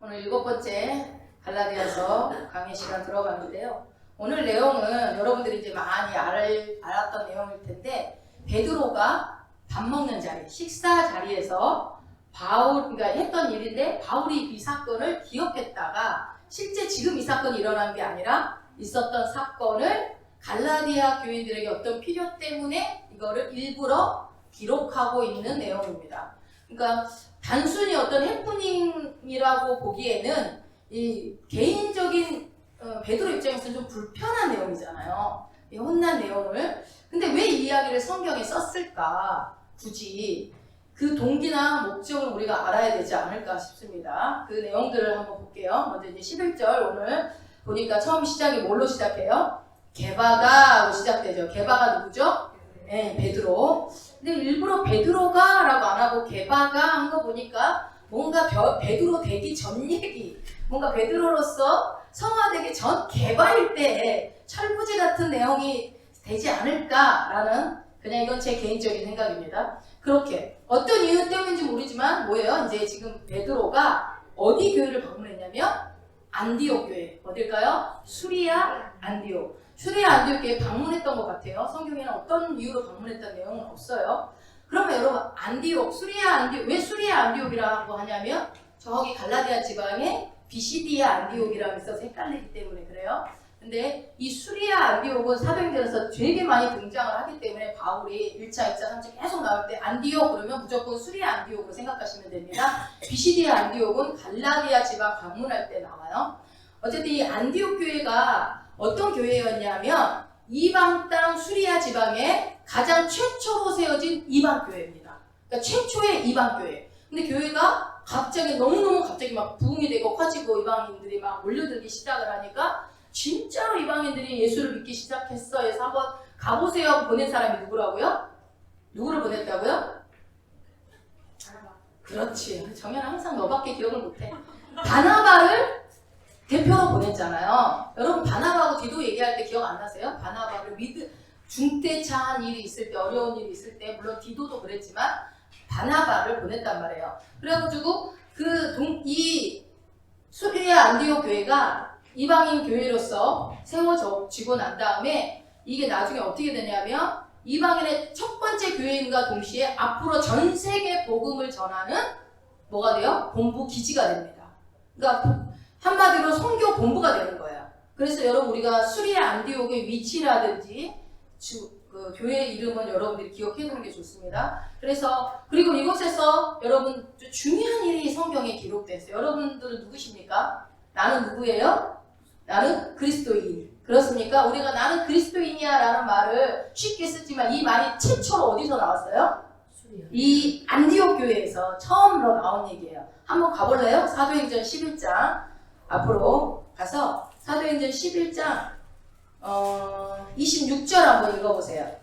오늘 7번째 갈라디아서 강의 시간 들어가는데요. 오늘 내용은 여러분들이 이제 많이 알았던 내용일 텐데, 베드로가 밥 먹는 자리, 식사 자리에서 그러니까 했던 일인데, 바울이 이 사건을 기억했다가 실제 지금 이 사건이 일어난 게 아니라 있었던 사건을 갈라디아 교인들에게 어떤 필요 때문에 이거를 일부러 기록하고 있는 내용입니다. 그러니까 단순히 어떤 해프닝이라고 보기에는 이 개인적인 베드로 입장에서는 좀 불편한 내용이잖아요. 이 혼난 내용을. 근데 왜 이 이야기를 성경에 썼을까? 굳이 그 동기나 목적을 우리가 알아야 되지 않을까 싶습니다. 그 내용들을 한번 볼게요. 먼저 이제 11절 오늘 보니까 처음 시작이 뭘로 시작해요? 게바가로 시작되죠. 게바가 누구죠? 네, 베드로. 근데 일부러 베드로가 라고 안 하고 게바가 한 거 보니까 뭔가 베드로 되기 전 얘기, 뭔가 베드로로서 성화되기 전 게바일 때 철부지 같은 내용이 되지 않을까라는, 그냥 이건 제 개인적인 생각입니다. 그렇게 어떤 이유 때문인지 모르지만 뭐예요? 이제 지금 베드로가 어디 교회를 방문했냐면 안디옥 교회. 어딜까요? 수리아 안디옥. 수리아 안디옥 교회 방문했던 것 같아요. 성경에는 어떤 이유로 방문했다는 내용은 없어요. 그러면 여러분, 안디옥, 수리아 안디옥, 왜 수리아 안디옥이라고 하냐면 저기 갈라디아 지방에 비시디아 안디옥이라고 있어서 헷갈리기 때문에 그래요. 근데 이 수리아 안디옥은 사도행전에서 되게 많이 등장을 하기 때문에 바울이 1차, 2차, 3차 계속 나올 때 안디옥 그러면 무조건 수리아 안디옥으로 생각하시면 됩니다. 비시디아 안디옥은 갈라디아 지방 방문할 때 나와요. 어쨌든 이 안디옥 교회가 어떤 교회였냐면 이방 땅 수리아 지방에 가장 최초로 세워진 이방 교회입니다. 그러니까 최초의 이방 교회. 근데 교회가 갑자기 너무너무 갑자기 막 부흥이 되고 커지고 이방인들이 막 몰려들기 시작을 하니까 진짜로 이방인들이 예수를 믿기 시작했어 해서 한번 가보세요 하고 보낸 사람이 누구라고요? 누구를 보냈다고요? 그렇지. 정연아 항상 너밖에 기억을 못해. 바나바를 대표로 보냈잖아요. 여러분 바나바하고 디도 얘기할 때 기억 안 나세요? 바나바를 중대차한 일이 있을 때, 어려운 일이 있을 때, 물론 디도도 그랬지만 바나바를 보냈단 말이에요. 그래가지고 이 수리아 안디옥 교회가 이방인 교회로서 세워지고 난 다음에 이게 나중에 어떻게 되냐면 이방인의 첫 번째 교회인과 동시에 앞으로 전 세계 복음을 전하는 뭐가 돼요? 본부 기지가 됩니다. 그러니까 한마디로 선교 본부가 되는 거예요. 그래서 여러분 우리가 수리아 안디옥의 위치라든지 그 교회 이름은 여러분들이 기억해 두는 게 좋습니다. 그리고 이곳에서 여러분 중요한 일이 성경에 기록됐어요. 여러분들은 누구십니까? 나는 누구예요? 나는 그리스도인. 그렇습니까? 우리가 나는 그리스도인이야 라는 말을 쉽게 쓰지만 이 말이 최초로 어디서 나왔어요? 이 안디옥 교회에서 처음으로 나온 얘기예요. 한번 가볼래요? 사도행전 11장 앞으로 가서 사도행전 11장 26절 한번 읽어보세요.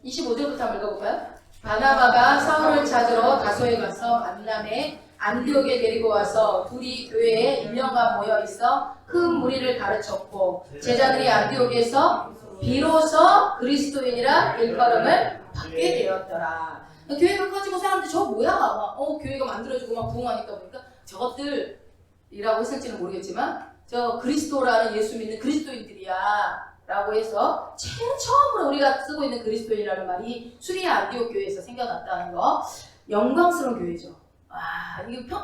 25절부터 한번 읽어볼까요? 바나바가 사울을 찾으러 다소에 가서 만남에 안디옥에 데리고 와서 둘이 교회에 1년간 모여 있어 큰 무리를 가르쳤고 제자들이 안디옥에서 비로소 그리스도인이라 일컬음을 받게 되었더라. 교회가 커지고 사람들이 저 뭐야? 교회가 만들어지고 막 부흥하니까 보니까 저것들이라고 했을지는 모르겠지만 저 그리스도라는 예수 믿는 그리스도인들이야 라고 해서 처음으로 우리가 쓰고 있는 그리스도인이라는 말이 수리아 안디옥 교회에서 생겨났다는 거. 영광스러운 교회죠.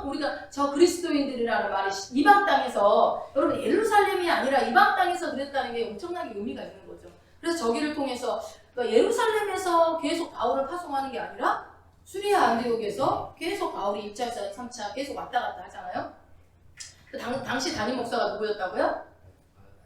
우리가 저 그리스도인들이라는 말이 이방 땅에서, 여러분 예루살렘이 아니라 이방 땅에서 그랬다는 게 엄청나게 의미가 있는 거죠. 그래서 저기를 통해서 예루살렘에서 계속 바울을 파송하는 게 아니라 수리아 안디옥에서 계속 바울이 2차, 2차, 3차 계속 왔다 갔다 하잖아요. 당시 담임 목사가 누구였다고요?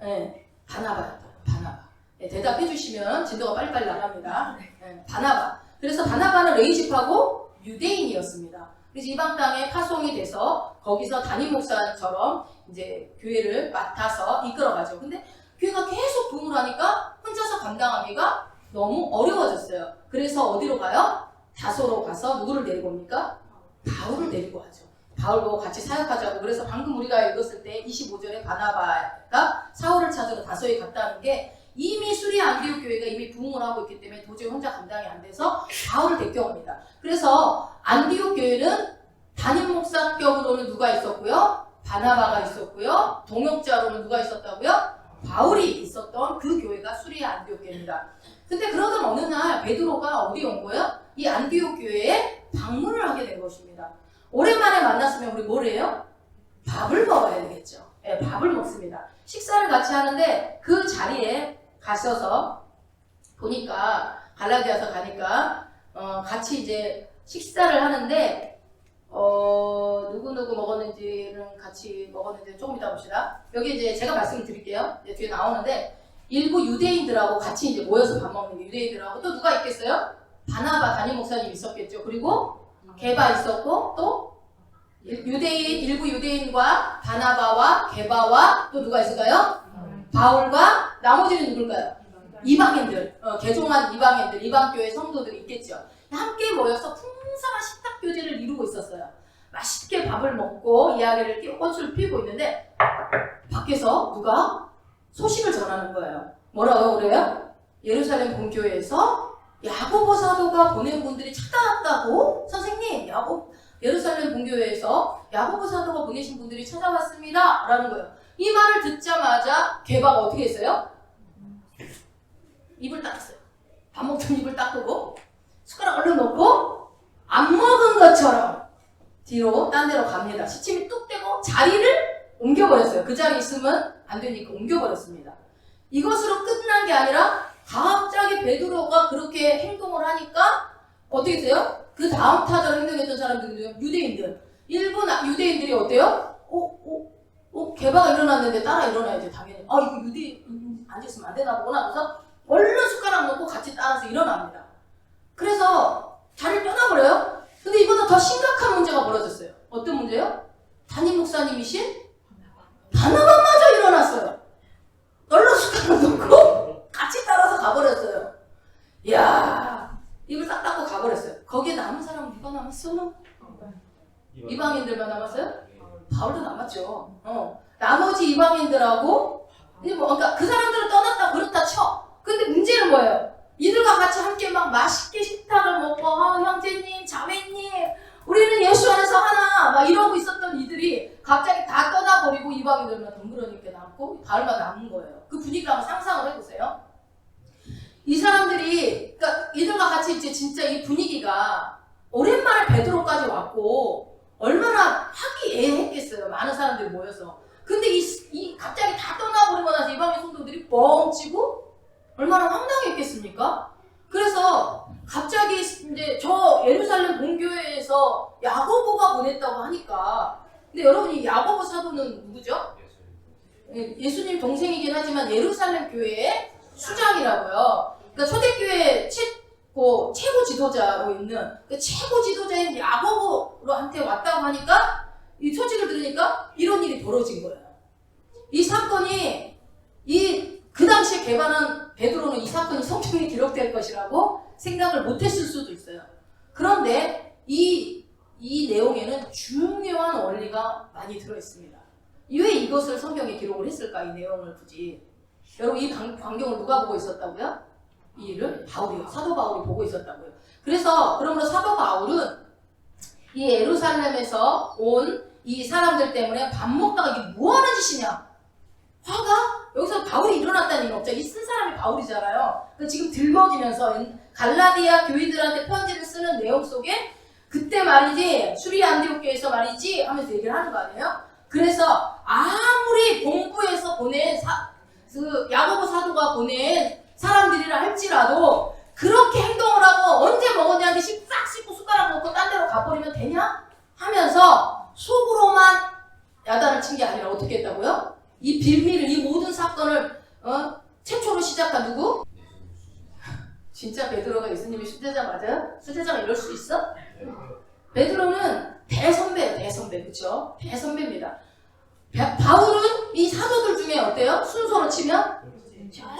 네, 바나바였다. 바나바. 네, 대답해 주시면 진도가 빨리빨리 나갑니다. 네, 바나바. 그래서 바나바는 레이집하고 유대인이었습니다. 그래서 이방 땅에 파송이 돼서 거기서 담임 목사처럼 이제 교회를 맡아서 이끌어가죠. 근데 교회가 계속 부흥을 하니까 혼자서 감당하기가 너무 어려워졌어요. 그래서 어디로 가요? 다소로 가서 누구를 데리고 옵니까? 바울을 데리고 가죠. 바울 보고 같이 사역하자고. 그래서 방금 우리가 읽었을 때 25절에 바나바가 사울을 찾으러 다소에 갔다는 게 이미 수리 안디옥 교회가 이미 부흥을 하고 있기 때문에 도저히 혼자 감당이 안 돼서 바울을 데려옵니다. 그래서 안디옥 교회는 담임 목사격으로는 누가 있었고요? 바나바가 있었고요. 동역자로는 누가 있었다고요? 바울이 있었던 그 교회가 수리 안디옥 교회입니다. 근데 그러던 어느 날 베드로가 어디 온 거예요? 이 안디옥 교회에 방문을 하게 된 것입니다. 오랜만에 만났으면 우리 뭘 해요? 밥을 먹어야 되겠죠. 네, 밥을 먹습니다. 식사를 같이 하는데 그 자리에 가셔서 보니까 갈라디아서 가니까 같이 이제 식사를 하는데 누구 먹었는지는 같이 먹었는데 조금 이따 봅시다. 여기 이제 제가 말씀을 드릴게요. 이제 뒤에 나오는데 일부 유대인들하고 같이 이제 모여서 밥 먹는 게 유대인들하고 또 누가 있겠어요? 바나바 담임 목사님 있었겠죠. 그리고 게바 있었고 또 일부 유대인과 바나바와 게바와 또 누가 있을까요? 바울과 나머지는 누굴까요? 이방인들, 개종한 이방인들, 이방교회 성도들이 있겠죠. 함께 모여서 풍성한 식탁교제를 이루고 있었어요. 맛있게 밥을 먹고 이야기를 띄고 꽃을 피우고 있는데 밖에서 누가 소식을 전하는 거예요. 뭐라고 그래요? 예루살렘 본교회에서 야고보 사도가 보낸 분들이 찾아왔다고? 선생님, 예루살렘 본교회에서 야고보 사도가 보내신 분들이 찾아왔습니다. 라는 거예요. 이 말을 듣자마자 게바가 어떻게 했어요? 입을 닦았어요. 밥 먹던 입을 닦고 숟가락 얼른 넣고 안 먹은 것처럼 뒤로 딴 데로 갑니다. 시침이 뚝 떼고 자리를 옮겨버렸어요. 그 자리에 있으면 안 되니까 옮겨버렸습니다. 이것으로 끝난 게 아니라 갑자기 베드로가 그렇게 행동을 하니까 어떻게 돼요? 그 다음 타자로 행동했던 사람들은 유대인들. 일부 유대인들이 어때요? 게바가 일어났는데 따라 일어나야지 당연히. 이거 유대인 앉아있으면 안 되나 보구나. 그래서 얼른 숟가락 넣고 같이 따라서 일어납니다. 그래서 자리를 떠나버려요. 근데 이보다 더 심각한 문제가 벌어졌어요. 어떤 문제요? 담임 목사님이신 바나바마저 일어났어요. 얼른 숟가락 넣고 같이 따라서 가버렸어요. 이야, 입을 딱 닫고 가버렸어요. 거기에 남은 사람은 누가 남았어? 이방인들만 남았어요? 바울도 남았죠. 나머지 이방인들하고 그러니까 그 사람들은 떠났다 그렇다 쳐. 근데 문제는 뭐예요? 이들과 같이 함께 막 맛있게 식탁을 먹고 형제님, 자매님, 우리는 예수 안에서 하나 막 이러고 있었던 이들이 갑자기 다 떠나버리고 이방인들만 덩그러니까 남고 바울만 남은 거예요. 그 분위기를 한번 상상을 해보세요. 이 사람들이 그러니까 이들과 같이 이제 진짜 이 분위기가 오랜만에 베드로까지 왔고 얼마나 화기애애했겠어요. 많은 사람들이 모여서. 근데 이 갑자기 다 떠나버리고 나서 이방인 성도들이 뻥치고 얼마나 황당했겠습니까? 그래서 갑자기 이제 저 예루살렘 본교회에서 야고보가 보냈다고 하니까 근데 여러분 이 야고보 사도는 누구죠? 예수님 동생이긴 하지만 예루살렘 교회의 수장이라고요. 그러니까 초대교회 최고 지도자로 있는 그 최고 지도자인 야고보한테 왔다고 하니까 이 소식을 들으니까 이런 일이 벌어진 거예요. 이 사건이 그 당시에 베드로는 이 사건이 성경에 기록될 것이라고 생각을 못했을 수도 있어요. 그런데 이 내용에는 중요한 원리가 많이 들어있습니다. 왜 이것을 성경에 기록을 했을까? 이 내용을 굳이. 여러분 이 광경을 누가 보고 있었다고요? 이 일을 바울이요. 사도 바울이 보고 있었다고요. 그러므로 사도 바울은 이 예루살렘에서 온 이 사람들 때문에 밥 먹다가 이게 뭐 하는 짓이냐? 화가? 여기서 바울이 일어났다는 얘기가 없죠. 이 쓴 사람이 바울이잖아요. 지금 들먹이면서 갈라디아 교인들한테 편지를 쓰는 내용 속에 그때 말이지 수리 안디옥 교회에서 말이지 하면서 얘기를 하는 거 아니에요? 그래서 아무리 본부에서 보낸 야고보 사도가 보낸 사람들이라 할지라도 그렇게 행동을 하고 언제 먹었냐는데 싹 씻고 숟가락 놓고 딴 데로 가버리면 되냐? 하면서 속으로만 야단을 친 게 아니라 어떻게 했다고요? 이 빌미를, 이 모든 사건을 최초로 시작한 누구? 진짜 베드로가 예수님의 수제자 맞아요? 수제자가 이럴 수 있어? 베드로는 대선배예요. 대선배. 그쵸? 대선배입니다. 바울은 이 사도들 중에 어때요? 순서로 치면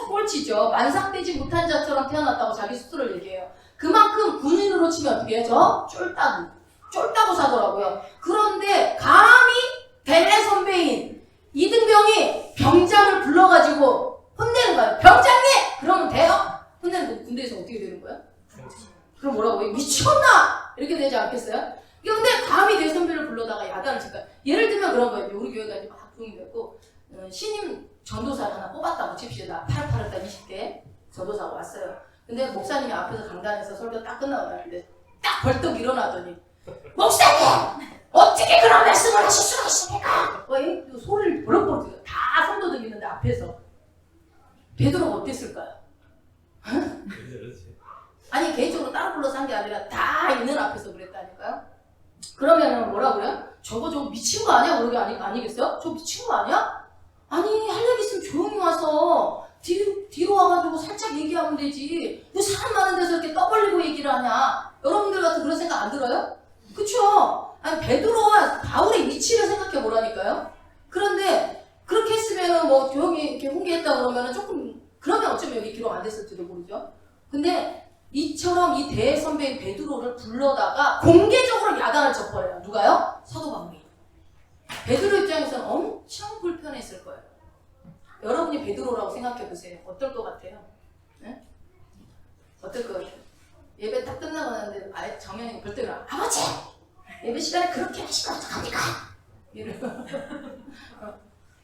꼴찌죠. 만삭되지 못한 자처럼 태어났다고 자기 스스로를 얘기해요. 그만큼 군인으로 치면 어떻게 해요? 쫄따구 사더라고요. 그런데 감히 대선배인 이등병이 병장을 불러가지고 혼내는 거예요. 병장님! 그러면 군대에서 어떻게 되는 거야? 그럼 뭐라고 해? 미쳤나? 이렇게 되지 않겠어요? 근데 감히 대선배를 불러다가 야단을 칠까? 예를 들면 그런 거예요. 우리 교회가 이제 막 부흥이 됐고 신임 전도사를 하나 뽑았다고 칩시다. 파릇파릇한 20대 전도사가 왔어요. 근데 목사님이 앞에서 강단에서 설교 딱 끝나고 나는데 딱 벌떡 일어나더니 목사님! 어떻게 그런 말씀을 하실 수가 있습니까? 소리를 버럭버럭 들려. 다 손도들 있는데 앞에서. 베드로가 어땠을까요? 아니 개인적으로 따로 불러서 한 게 아니라 다 있는 앞에서 그랬다니까요. 그러면은 뭐라고요? 저거 미친 거 아니야? 그러게 아니겠어요? 저 미친 거 아니야? 아니 할 얘기 있으면 조용히 와서 뒤로 와가지고 살짝 얘기하면 되지. 왜 사람 많은 데서 이렇게 떠벌리고 얘기를 하냐? 여러분들 같은 그런 생각 안 들어요? 그쵸? 아니 베드로와 바울의 위치를 생각해 보라니까요. 그런데 그렇게 했으면은 뭐 조용히 이렇게 훈계했다 그러면은 조금 그러면 어쩌면 여기 기록 안 됐을지도 모르죠. 근데 이처럼 이 대선배인 베드로를 불러다가 공개적으로 야단을 쳐버려요. 누가요? 사도 바울이. 베드로 입장에서는 엄청 불편했을 거예요. 여러분이 베드로라고 생각해 보세요. 어떨 것 같아요? 네? 어떨 것 같아요? 예배 딱 끝나고 나는데 아예 정연이가 벌떡 일어나. 아버지! 예배 시간에 그렇게 하시면 어떡합니까? 이러고.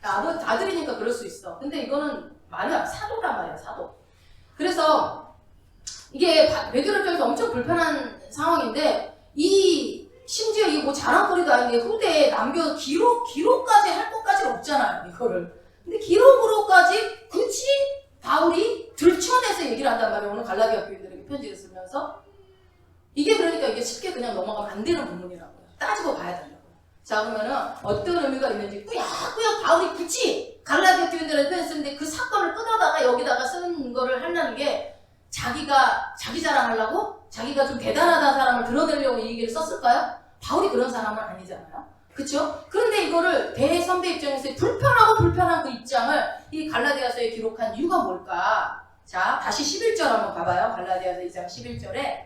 아들이니까 그럴 수 있어. 근데 이거는 말이야. 사도란 말이야. 사도. 그래서 이게 베드로 입장에서 엄청 불편한 상황인데 심지어 이거 뭐 자랑거리도 아닌데 후대에 남겨 기록까지 할 것까지는 없잖아요. 이거를. 근데 기록으로까지 굳이 바울이 들춰내서 얘기를 한단 말이에요. 오늘 갈라디아 교인들에게 편지를 쓰면서. 이게 그러니까 이게 쉽게 그냥 넘어가면 안 되는 부분이라고요. 따지고 봐야 된다고요. 자 그러면은 어떤 의미가 있는지 꾸역꾸역 바울이 굳이 갈라디아 교인들한테 편지했는데 그 사건을 끊어다가 여기다가 쓰는 거를 하려는 게 자기 자랑하려고? 자기가 좀 대단하다는 사람을 드러내려고 이 얘기를 썼을까요? 바울이 그런 사람은 아니잖아요. 그쵸? 그런데 이거를 대선배 입장에서 불편한 그 입장을 이 갈라디아서에 기록한 이유가 뭘까? 자, 다시 11절 한번 가봐요. 갈라디아서 2장 11절에.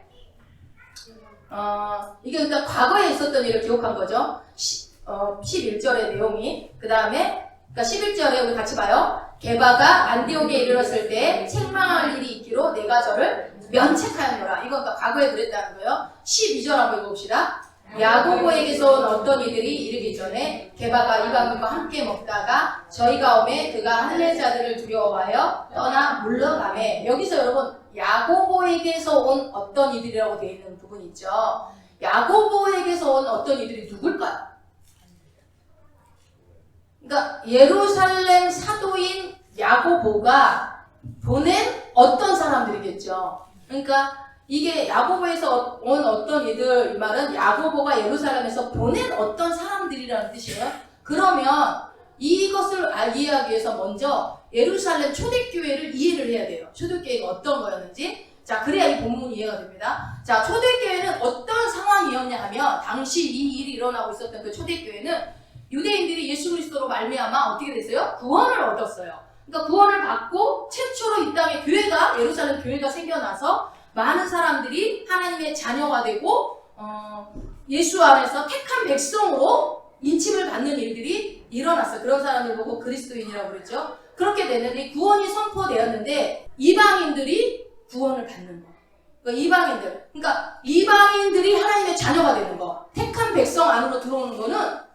이게 그러니까 과거에 있었던 일을 기록한 거죠. 11절의 내용이. 그 다음에, 그러니까 11절에 우리 같이 봐요. 게바가 안디옥에 이르렀을 때 책망할 일이 있기로 내가 저를 면책하였노라. 이거 그러니까 과거에 그랬다는 거예요. 12절 한번 읽어봅시다. 야고보에게서 온 어떤 이들이 이르기 전에 게바가 이방인과 함께 먹다가 저희가 오매 그가 할례자들을 두려워하여 떠나 물러가매. 여기서 여러분 야고보에게서 온 어떤 이들이라고 되어 있는 부분 있죠. 야고보에게서 온 어떤 이들이 누굴까요? 그러니까 예루살렘 사도인 야고보가 보낸 어떤 사람들이겠죠. 그러니까 이게 야고보에서 온 어떤 이들, 이 말은 야고보가 예루살렘에서 보낸 어떤 사람들이라는 뜻이에요. 그러면 이것을 이해하기 위해서 먼저 예루살렘 초대교회를 이해를 해야 돼요. 초대교회가 어떤 거였는지. 자, 그래야 이 본문이 이해가 됩니다. 자, 초대교회는 어떤 상황이었냐 하면 당시 이 일이 일어나고 있었던 그 초대교회는 유대인들이 예수 그리스도로 말미암아 어떻게 됐어요? 구원을 얻었어요. 그러니까 구원을 받고 최초로 이 땅에 교회가 예루살렘 교회가 생겨나서 많은 사람들이 하나님의 자녀가 되고 예수 안에서 택한 백성으로 인침을 받는 일들이 일어났어요. 그런 사람들 보고 그리스도인이라고 그랬죠. 그렇게 되는데 구원이 선포되었는데 이방인들이 구원을 받는 거. 그러니까 이방인들이 하나님의 자녀가 되는 거. 택한 백성 안으로 들어오는 거는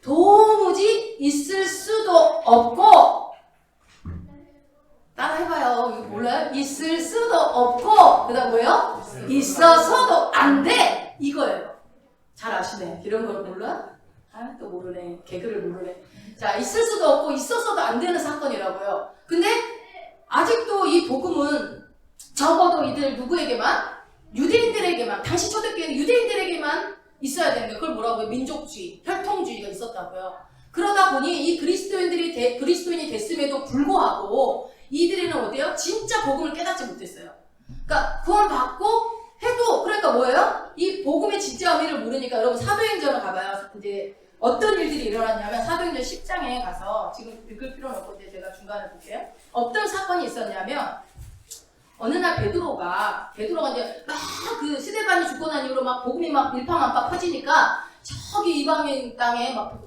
도무지 있을 수도 없고, 따라 해봐요. 몰라요? 있을 수도 없고, 그 다음 뭐예요? 있어서도 안 돼! 이거예요. 잘 아시네. 이런 걸 몰라? 또 모르네. 개그를 모르네. 자, 있을 수도 없고, 있어서도 안 되는 사건이라고요. 근데, 아직도 이 복음은 적어도 이들 누구에게만? 유대인들에게만, 당시 초대교회는 유대인들에게만 있어야 되는 거예요. 그걸 뭐라고 해요? 민족주의, 혈통주의가 있었다고요. 그러다 보니 이 그리스도인이 됐음에도 불구하고 이들은 어때요? 진짜 복음을 깨닫지 못했어요. 그러니까 구원 받고 해도 그러니까 뭐예요? 이 복음의 진짜 의미를 모르니까 여러분 사도행전을 가봐요. 이제 어떤 일들이 일어났냐면 사도행전 10장에 가서 지금 읽을 필요는 없고 이제 제가 중간에 볼게요. 어떤 사건이 있었냐면 어느 날 베드로가 이제 막 그 스데반이 죽고 난 이후로 막 복음이 막 일파만파 퍼지니까 저기 이방인 땅에 막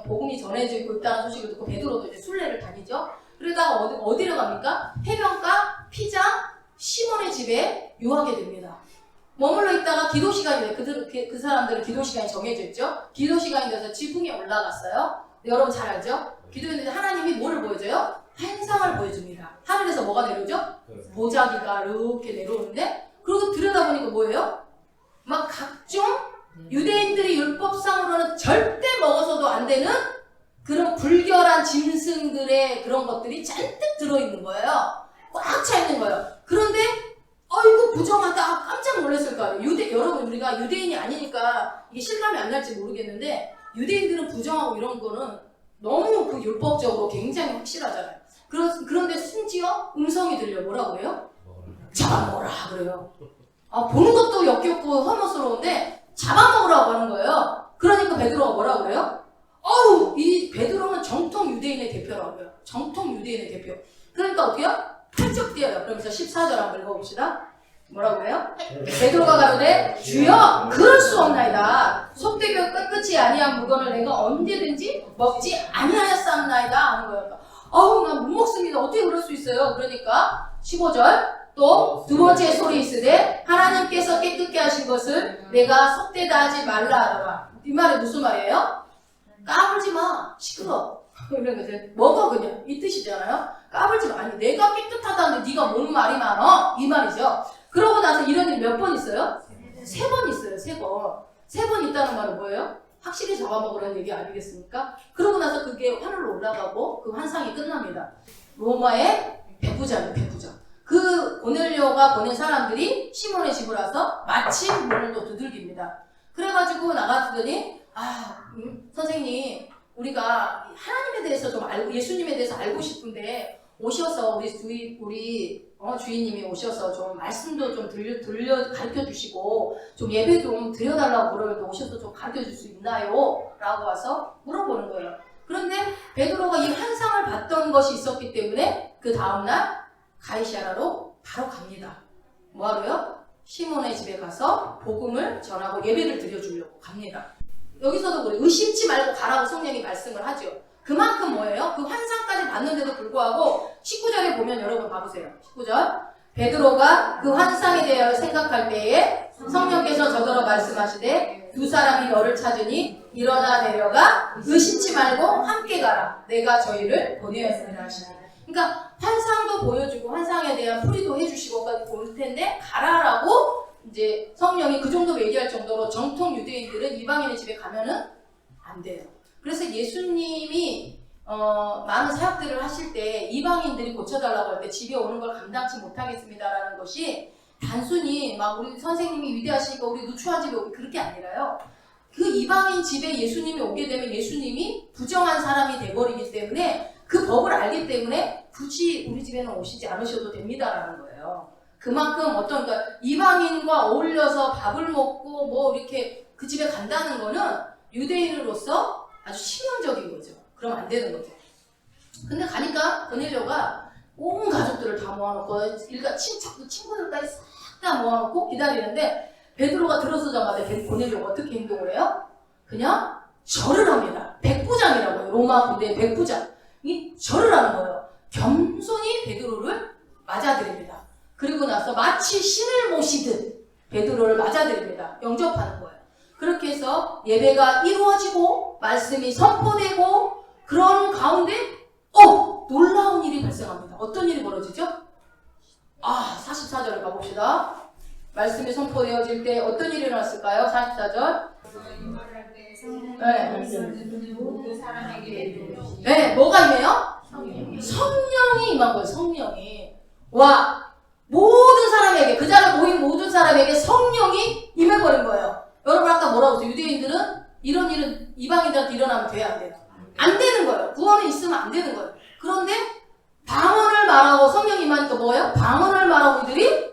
복음이 전해지고 있다는 소식을 듣고 베드로도 이제 순례를 다니죠. 그러다가 어디로 갑니까? 해변가, 피장, 시몬의 집 집에 유하게 됩니다. 머물러 있다가 기도 시간이 돼요. 그 사람들은 기도 시간이 정해져 있죠. 기도 시간이 돼서 지붕에 올라갔어요. 여러분 잘 알죠? 기도했는데 하나님이 뭐를 보여줘요? 환상을 보여줍니다. 하늘에서 뭐가 내려오죠? 보자기가 이렇게 내려오는데, 그리고 들여다보니까 뭐예요? 막 각종 유대인들이 율법상으로는 절대 먹어서도 안 되는 그런 불결한 짐승들의 그런 것들이 잔뜩 들어있는 거예요. 꽉 차 있는 거예요. 그런데 이거 부정하다 깜짝 놀랐을 거 아니에요. 여러분 우리가 유대인이 아니니까 이게 실감이 안 날지 모르겠는데, 유대인들은 부정하고 이런 거는 너무 그 율법적으로 굉장히 확실하잖아요. 그런데 심지어 음성이 들려. 뭐라고 해요? 잡아먹으라 그래요. 보는 것도 역겹고 혐오스러운데 잡아먹으라고 하는 거예요. 그러니까 베드로가 뭐라고 그래요? 이 베드로는 정통 유대인의 대표라고 해요. 정통 유대인의 대표. 그러니까 어떻게요? 팔쩍 뛰어요. 그러면서 14절 한번 읽어봅시다. 뭐라고 해요? 베드로가 가로되 주여 그럴 수 없나이다. 속되게 깨끗이 아니한 물건을 내가 언제든지 먹지 아니하였사옵나이다 하는 거예요. 나 못 먹습니다. 어떻게 그럴 수 있어요? 그러니까 15절 또 두 번째 소리 있으되 하나님께서 깨끗게 하신 것을 내가 속되다 하지 말라 하더라. 이 말이 무슨 말이에요? 까불지 마. 시끄러. 이런 거죠. 먹어 그냥. 이 뜻이잖아요. 까불지 마. 아니 내가 깨끗하다는데 네가 뭔 말이 많어? 이 말이죠. 그러고 나서 이런 일이 몇 번 있어요? 3번 있어요. 3번. 3번 있다는 말은 뭐예요? 확실히 잡아먹으라는 얘기 아니겠습니까? 그러고 나서 그게 하늘로 올라가고 그 환상이 끝납니다. 로마의 백부장이에요. 백부장. 그 고넬료가 보낸 사람들이 시몬의 집을 와서 마침 문을 또 두들깁니다. 그래가지고 나갔더니 선생님 우리가 하나님에 대해서 좀 알고 예수님에 대해서 알고 싶은데 오셔서 우리 주인님이 오셔서 좀 말씀도 좀 가르쳐 주시고 좀 예배 좀 드려달라고 그러는데 오셔서 좀 가르쳐 줄 수 있나요? 라고 와서 물어보는 거예요. 그런데 베드로가 이 환상을 봤던 것이 있었기 때문에 그 다음날 가이사랴로 바로 갑니다. 뭐하러요? 시몬의 집에 가서 복음을 전하고 예배를 드려주려고 갑니다. 여기서도 그래. 의심치 말고 가라고 성령이 말씀을 하죠. 그만큼 뭐예요? 그 환상까지 봤는데도 불구하고 19절에 보면 여러분 봐보세요. 19절 베드로가 그 환상에 대하여 생각할 때에 성령께서 저더러 말씀하시되 두 사람이 너를 찾으니 일어나 내려가 의심치 말고 함께 가라. 내가 저희를 보내었습니다 하시니. 그러니까 환상도 보여주고 환상에 대한 풀이도 해주시고 올 텐데 가라라고 이제 성령이 그 정도로 얘기할 정도로 정통 유대인들은 이방인의 집에 가면은 안 돼요. 그래서 예수님이 많은 사역들을 하실 때 이방인들이 고쳐달라고 할 때 집에 오는 걸 감당치 못하겠습니다라는 것이 단순히 막 우리 선생님이 위대하시니까 우리 누추한 집에 오기 그렇게 아니라요. 그 이방인 집에 예수님이 오게 되면 예수님이 부정한 사람이 돼버리기 때문에 그 법을 알기 때문에 굳이 우리 집에는 오시지 않으셔도 됩니다라는 거예요. 그만큼 그러니까 이방인과 어울려서 밥을 먹고 뭐 이렇게 그 집에 간다는 거는 유대인으로서 아주 치명적인 거죠. 그럼 안 되는 거죠. 근데 가니까 고넬료가 온 가족들을 다 모아놓고 일가 친구들까지 싹 다 모아놓고 기다리는데 베드로가 들어서자마자 고넬료가 어떻게 행동을 해요? 그냥 절을 합니다. 백부장이라고 해요. 로마 군대의 백부장. 이 절을 하는 거예요. 겸손히 베드로를 맞아들입니다. 그리고 나서 마치 신을 모시듯 베드로를 맞아들입니다. 영접하는 거예요. 그렇게 해서 예배가 이루어지고 말씀이 선포되고 그런 가운데 놀라운 일이 발생합니다. 어떤 일이 벌어지죠? 44절을 가봅시다. 말씀이 선포되어질 때 어떤 일이 일어났을까요? 44절. 네, 뭐가 임해요? 성령이 임한 거예요. 성령이. 모든 사람에게, 그 자리에 모인 모든 사람에게 성령이 임해버린 거예요. 여러분 아까 뭐라고 했어요? 유대인들은 이런 일은 이방인들한테 일어나면 돼야 안 돼요? 안 되는 거예요. 구원이 있으면 안 되는 거예요. 그런데 방언을 말하고 성령이 임하니까 뭐예요? 방언을 말하고 이들이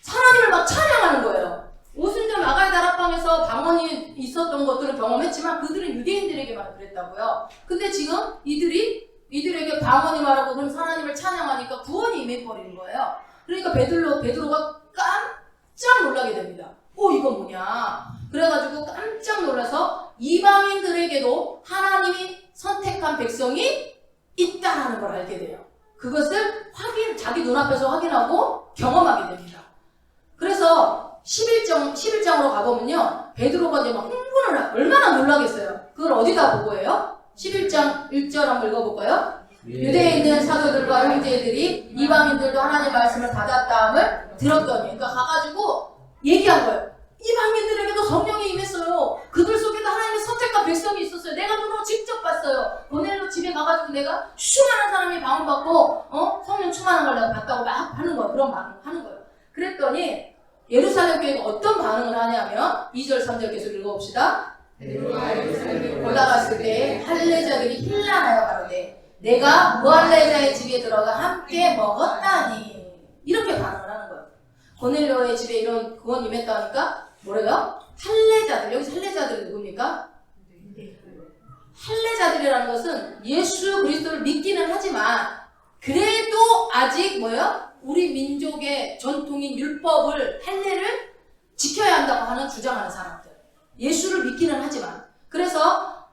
하나님을 막 찬양하는 거예요. 오순절 아가야 다락방에서 방언이 있었던 것들을 경험했지만 그들은 유대인들에게만 그랬다고요. 근데 지금 이들에게 방언이 말하고 그럼 하나님을 찬양하니까 구원이 임해버리는 거예요. 그러니까 베드로가 깜짝 놀라게 됩니다. 이건 뭐냐. 그래가지고 깜짝 놀라서 이방인들에게도 하나님이 선택한 백성이 있다는 걸 알게 돼요. 그것을 자기 눈앞에서 확인하고 경험하게 됩니다. 그래서 11장으로 가보면요. 베드로가 이제 막 흥분을 얼마나 놀라겠어요. 그걸 어디다 보고 해요? 11장 1절 한번 읽어볼까요? 유대에 있는 사도들과 형제들이 이방인들도 하나님의 말씀을 받았다함을 들었더니, 그러니까 가가지고 얘기한 거예요. 이방인들에게도 성령이 임했어요. 그들 속에도 하나님의 선택과 백성이 있었어요. 내가 눈으로 직접 봤어요. 고넬료 집에 가가지고 내가 수많은 사람이 방언받고 성령 충만한 걸 내가 봤다고 막 하는 거예요. 그런 반응을 하는 거예요. 그랬더니 예루살렘 교회가 어떤 반응을 하냐면 2절 3절 계속 읽어봅시다. 올라갔을 때 할례자들이 힐난하여 가로되 내가 무할례자의 집에 들어가 함께 먹었다니, 이렇게 반응을 하는 거예요. 고넬료의 집에 이런 구원이 임했다니까 뭐래요? 할례자들. 여기서 할례자들이 누굽니까? 할례자들이라는 것은 예수 그리스도를 믿기는 하지만 그래도 아직 뭐예요? 우리 민족의 전통인 율법을, 할례를 지켜야 한다고 하는 주장하는 사람들. 예수를 믿기는 하지만, 그래서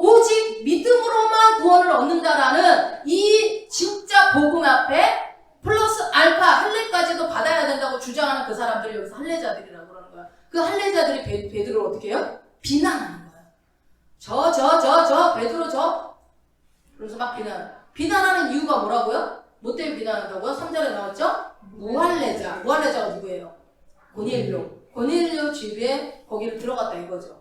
오직 믿음으로만 구원을 얻는다라는 이 진짜 복음 앞에 플러스 알파 할례까지도 받아야 된다고 주장하는 그 사람들이 여기서 할례자들이라고 그러는 거야. 그 할례자들이 베드로를 어떻게 해요? 비난하는 거야. 베드로 그래서 막 비난하는 이유가 뭐라고요? 뭐 때문에 비난한다고요? 3절에 나왔죠? 무할례자가 누구예요? 고넬료 집에 거기를 들어갔다 이거죠.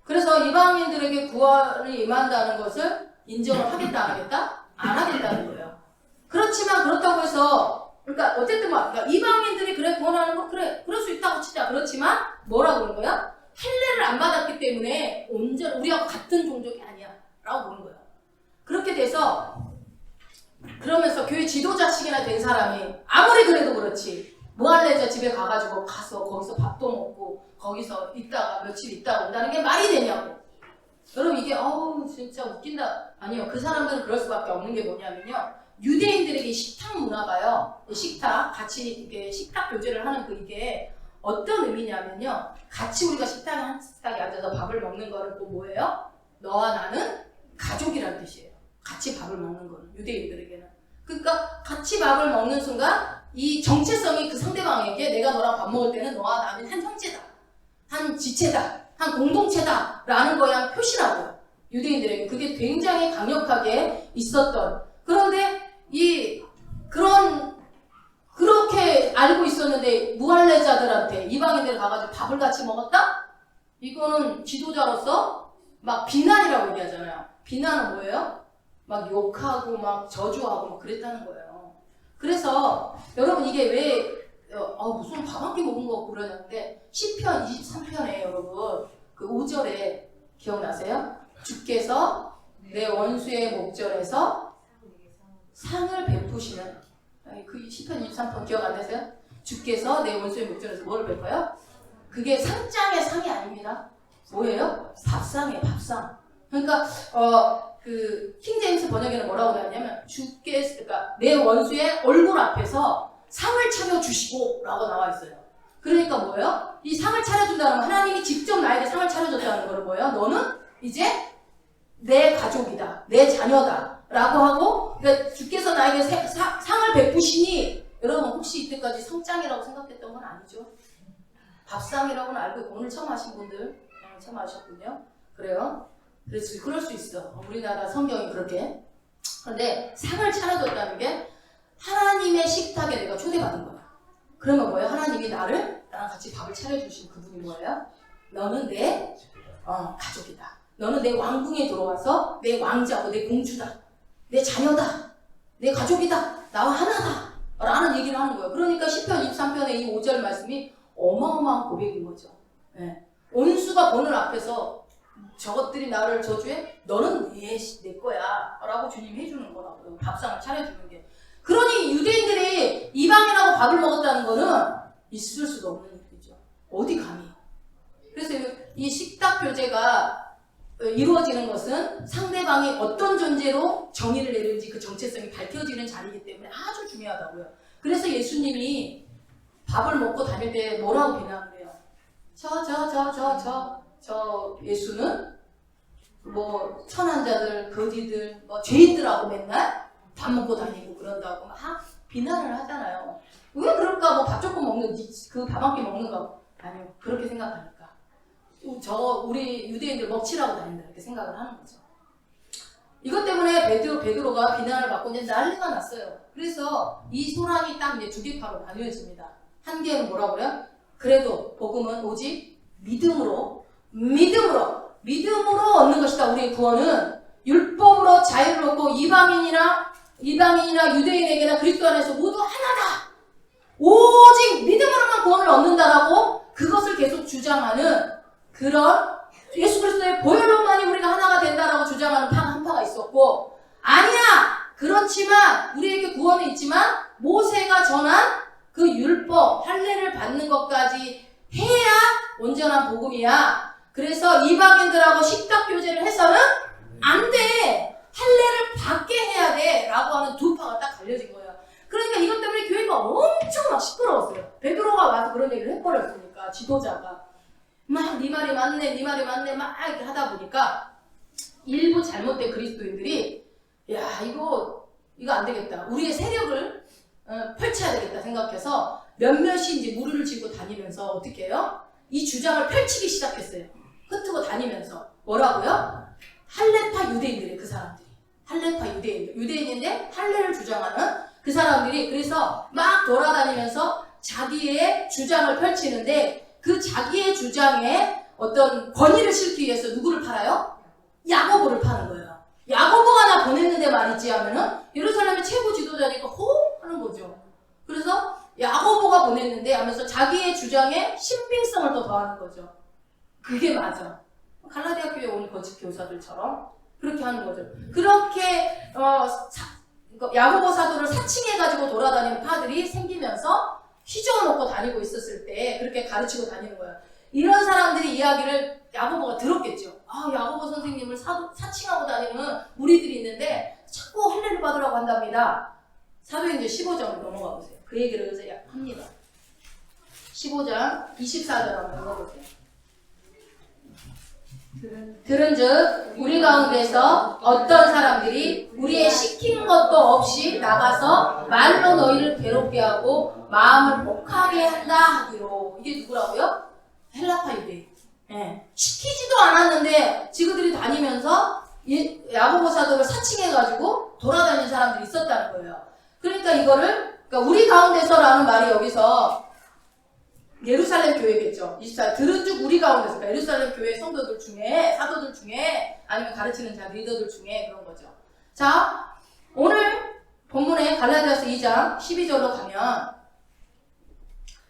그래서 이방인들에게 구원이 임한다는 것을 인정을 하겠다 안 하겠다? 안 하겠다는 거예요. 그렇지만 그렇다고 해서, 그러니까 어쨌든 그러니까 이방인들이 그래 구원하는 거 그래 그럴 수 있다고 치자. 그렇지만 뭐라고 그러는 거야? 할례를 안 받았기 때문에 온전 우리하고 같은 종족이 아니야 라고 그러는 거예요. 그렇게 돼서 그러면서 교회 지도자식이나 된 사람이 아무리 그래도 그렇지 무할례자 집에 가가지고 거기서 밥도 먹고 거기서 있다가 며칠 있다가 온다는 게 말이 되냐고. 여러분 이게 진짜 웃긴다. 아니요, 그 사람들은 그럴 수밖에 없는 게 뭐냐면요, 유대인들에게 식탁 문화가요, 식탁 같이 이렇게 식탁 교제를 하는 이게 어떤 의미냐면요, 같이 우리가 한 식탁에 앉아서 밥을 먹는 거는 또 뭐예요? 너와 나는 가족이라는 뜻이에요. 같이 밥을 먹는 거는 유대인들에게는. 그러니까 같이 밥을 먹는 순간 이 정체성이 그 상대방에게 내가 너랑 밥 먹을 때는 너와 나는 한 형제다, 한 지체다, 한 공동체다 라는 거야 표시라고요. 유대인들에게 그게 굉장히 강력하게 있었던. 그런데 그렇게 알고 있었는데 무할례자들한테 이방인들 가가지고 밥을 같이 먹었다? 이거는 지도자로서 막 비난이라고 얘기하잖아요. 비난은 뭐예요? 막 욕하고 막 저주하고 막 그랬다는 거예요. 그래서 여러분 이게 왜 무슨 밥 한 끼 먹은 거 같고 그러는데 시편 23편에 여러분 그 5절에 기억나세요? 주께서 내 원수의 목전에서 상을 베푸시는, 그 시편 23편 기억 안 나세요? 주께서 내 원수의 목전에서 뭐를 베풀어요? 그게 상장의 상이 아닙니다. 뭐예요? 밥상이에요, 밥상. 그러니까 그 킹제임스 번역에는 뭐라고 나왔냐면 그러니까 내 원수의 얼굴 앞에서 상을 차려주시고 라고 나와 있어요. 그러니까 뭐예요? 이 상을 차려준다는 건 하나님이 직접 나에게 상을 차려줬다는 거는 뭐예요? 너는 이제 내 가족이다, 내 자녀다 라고 하고, 그러니까 주께서 나에게 상을 베푸시니, 여러분 혹시 이때까지 상장이라고 생각했던 건 아니죠? 밥상이라고는 알고 있고, 오늘 처음 하신 분들 처음 하셨군요. 그래요? 그래서 그럴 수 있어. 우리나라 성경이 그렇게. 그런데 상을 차려줬다는 게 하나님의 식탁에 내가 초대받은 거야. 그러면 뭐예요? 하나님이 나랑 같이 밥을 차려주신 그분이 뭐예요? 너는 내 가족이다. 너는 내 왕궁에 들어와서 내 왕자고 내 공주다. 내 자녀다. 내 가족이다. 나와 하나다. 라는 얘기를 하는 거예요. 그러니까 시편 23편의 이 5절 말씀이 어마어마한 고백인 거죠. 네. 원수가 보는 앞에서 저것들이 나를 저주해? 너는 내 거야 라고 주님 해주는 거라고요. 밥상을 차려주는 게. 그러니 유대인들이 이방인하고 밥을 먹었다는 거는 있을 수도 없는 일이죠. 어디 감히. 그래서 이 식탁 교제가 이루어지는 것은 상대방이 어떤 존재로 정의를 내는지 그 정체성이 밝혀지는 자리이기 때문에 아주 중요하다고요. 그래서 예수님이 밥을 먹고 다닐 때 뭐라고 비난을 해요? 저 예수는 뭐 천한 자들, 거지들, 뭐 죄인들하고 맨날 밥 먹고 다니고 그런다고 막 비난을 하잖아요. 왜 그럴까? 뭐 밥 조금 먹는 그 밥 한 끼 먹는가? 아니요. 그렇게 생각하니까 우리 유대인들 먹칠하고 다닌다 이렇게 생각을 하는 거죠. 이것 때문에 베드로가 비난을 받고 이제 난리가 났어요. 그래서 이 소란이 딱 이제 두 개파로 나뉘어집니다. 한 개는 뭐라고요? 그래도 복음은 오직 믿음으로 얻는 것이다. 우리의 구원은 율법으로 자유를 얻고 이방인이나 유대인에게나 그리스도 안에서 모두 하나다. 오직 믿음으로만 구원을 얻는다라고 그것을 계속 주장하는 그런 예수 그리스도의 보혈로만이 우리가 하나가 된다라고 주장하는 파가 한 파가 있었고, 아니야! 그렇지만 우리에게 구원은 있지만 모세가 전한 그 율법, 할례를 받는 것까지 해야 온전한 복음이야. 그래서 이방인들하고 식탁 교제를 해서는 안 돼. 할례를 받게 해야 돼. 라고 하는 두 파가 딱 갈려진 거예요. 그러니까 이것 때문에 교회가 엄청 막 시끄러웠어요. 베드로가 와서 그런 얘기를 해버렸으니까, 지도자가. 막 네 말이 맞네 막 이렇게 하다 보니까 일부 잘못된 그리스도인들이 야 이거 안 되겠다. 우리의 세력을 펼쳐야 되겠다 생각해서 몇몇이 이제 무리를 지고 다니면서 어떻게 해요? 이 주장을 펼치기 시작했어요. 흩트고 다니면서 뭐라고요? 할례파 유대인들이 그 사람들이 할례파 유대인인데 할례를 주장하는 그 사람들이 그래서 막 돌아다니면서 자기의 주장을 펼치는데 그 자기의 주장에 어떤 권위를 실기 위해서 누구를 팔아요? 야고보를 파는 거예요. 야고보가 나 보냈는데 말이지 하면은 예루살렘의 최고 지도자니까 하는 거죠. 그래서 야고보가 보냈는데 하면서 자기의 주장에 신빙성을 또 더하는 거죠. 그게 맞아. 갈라디아 교회 오는 거짓 교사들처럼 그렇게 하는 거죠. 그렇게 야고보 사도를 사칭해가지고 돌아다니는 파들이 생기면서 휘저어놓고 다니고 있었을 때 그렇게 가르치고 다니는 거예요. 이런 사람들이 이야기를 야고보가 들었겠죠. 야고보 선생님을 사칭하고 다니는 무리들이 있는데 자꾸 할례를 받으라고 한답니다. 사도행전 15장으로 넘어가 보세요. 그 얘기를 그래서 합니다. 15장 24절 한번 읽어보세요. 들은즉 우리 가운데서 어떤 사람들이 우리의 시킨 것도 없이 나가서 말로 너희를 괴롭게 하고 마음을 혹하게 한다 하기로. 이게 누구라고요? 헬라파 유대인. 시키지도 않았는데 지그들이 다니면서 야고보 사도를 사칭해가지고 돌아다니는 사람들이 있었다는 거예요. 그러니까 그러니까 우리 가운데서라는 말이 여기서 예루살렘 교회겠죠. 24. 들은즉 우리 가운데서, 그러니까 예루살렘 교회 성도들 중에, 사도들 중에, 아니면 가르치는 자 리더들 중에 그런 거죠. 자, 오늘 본문에 갈라디아서 2장 12절로 가면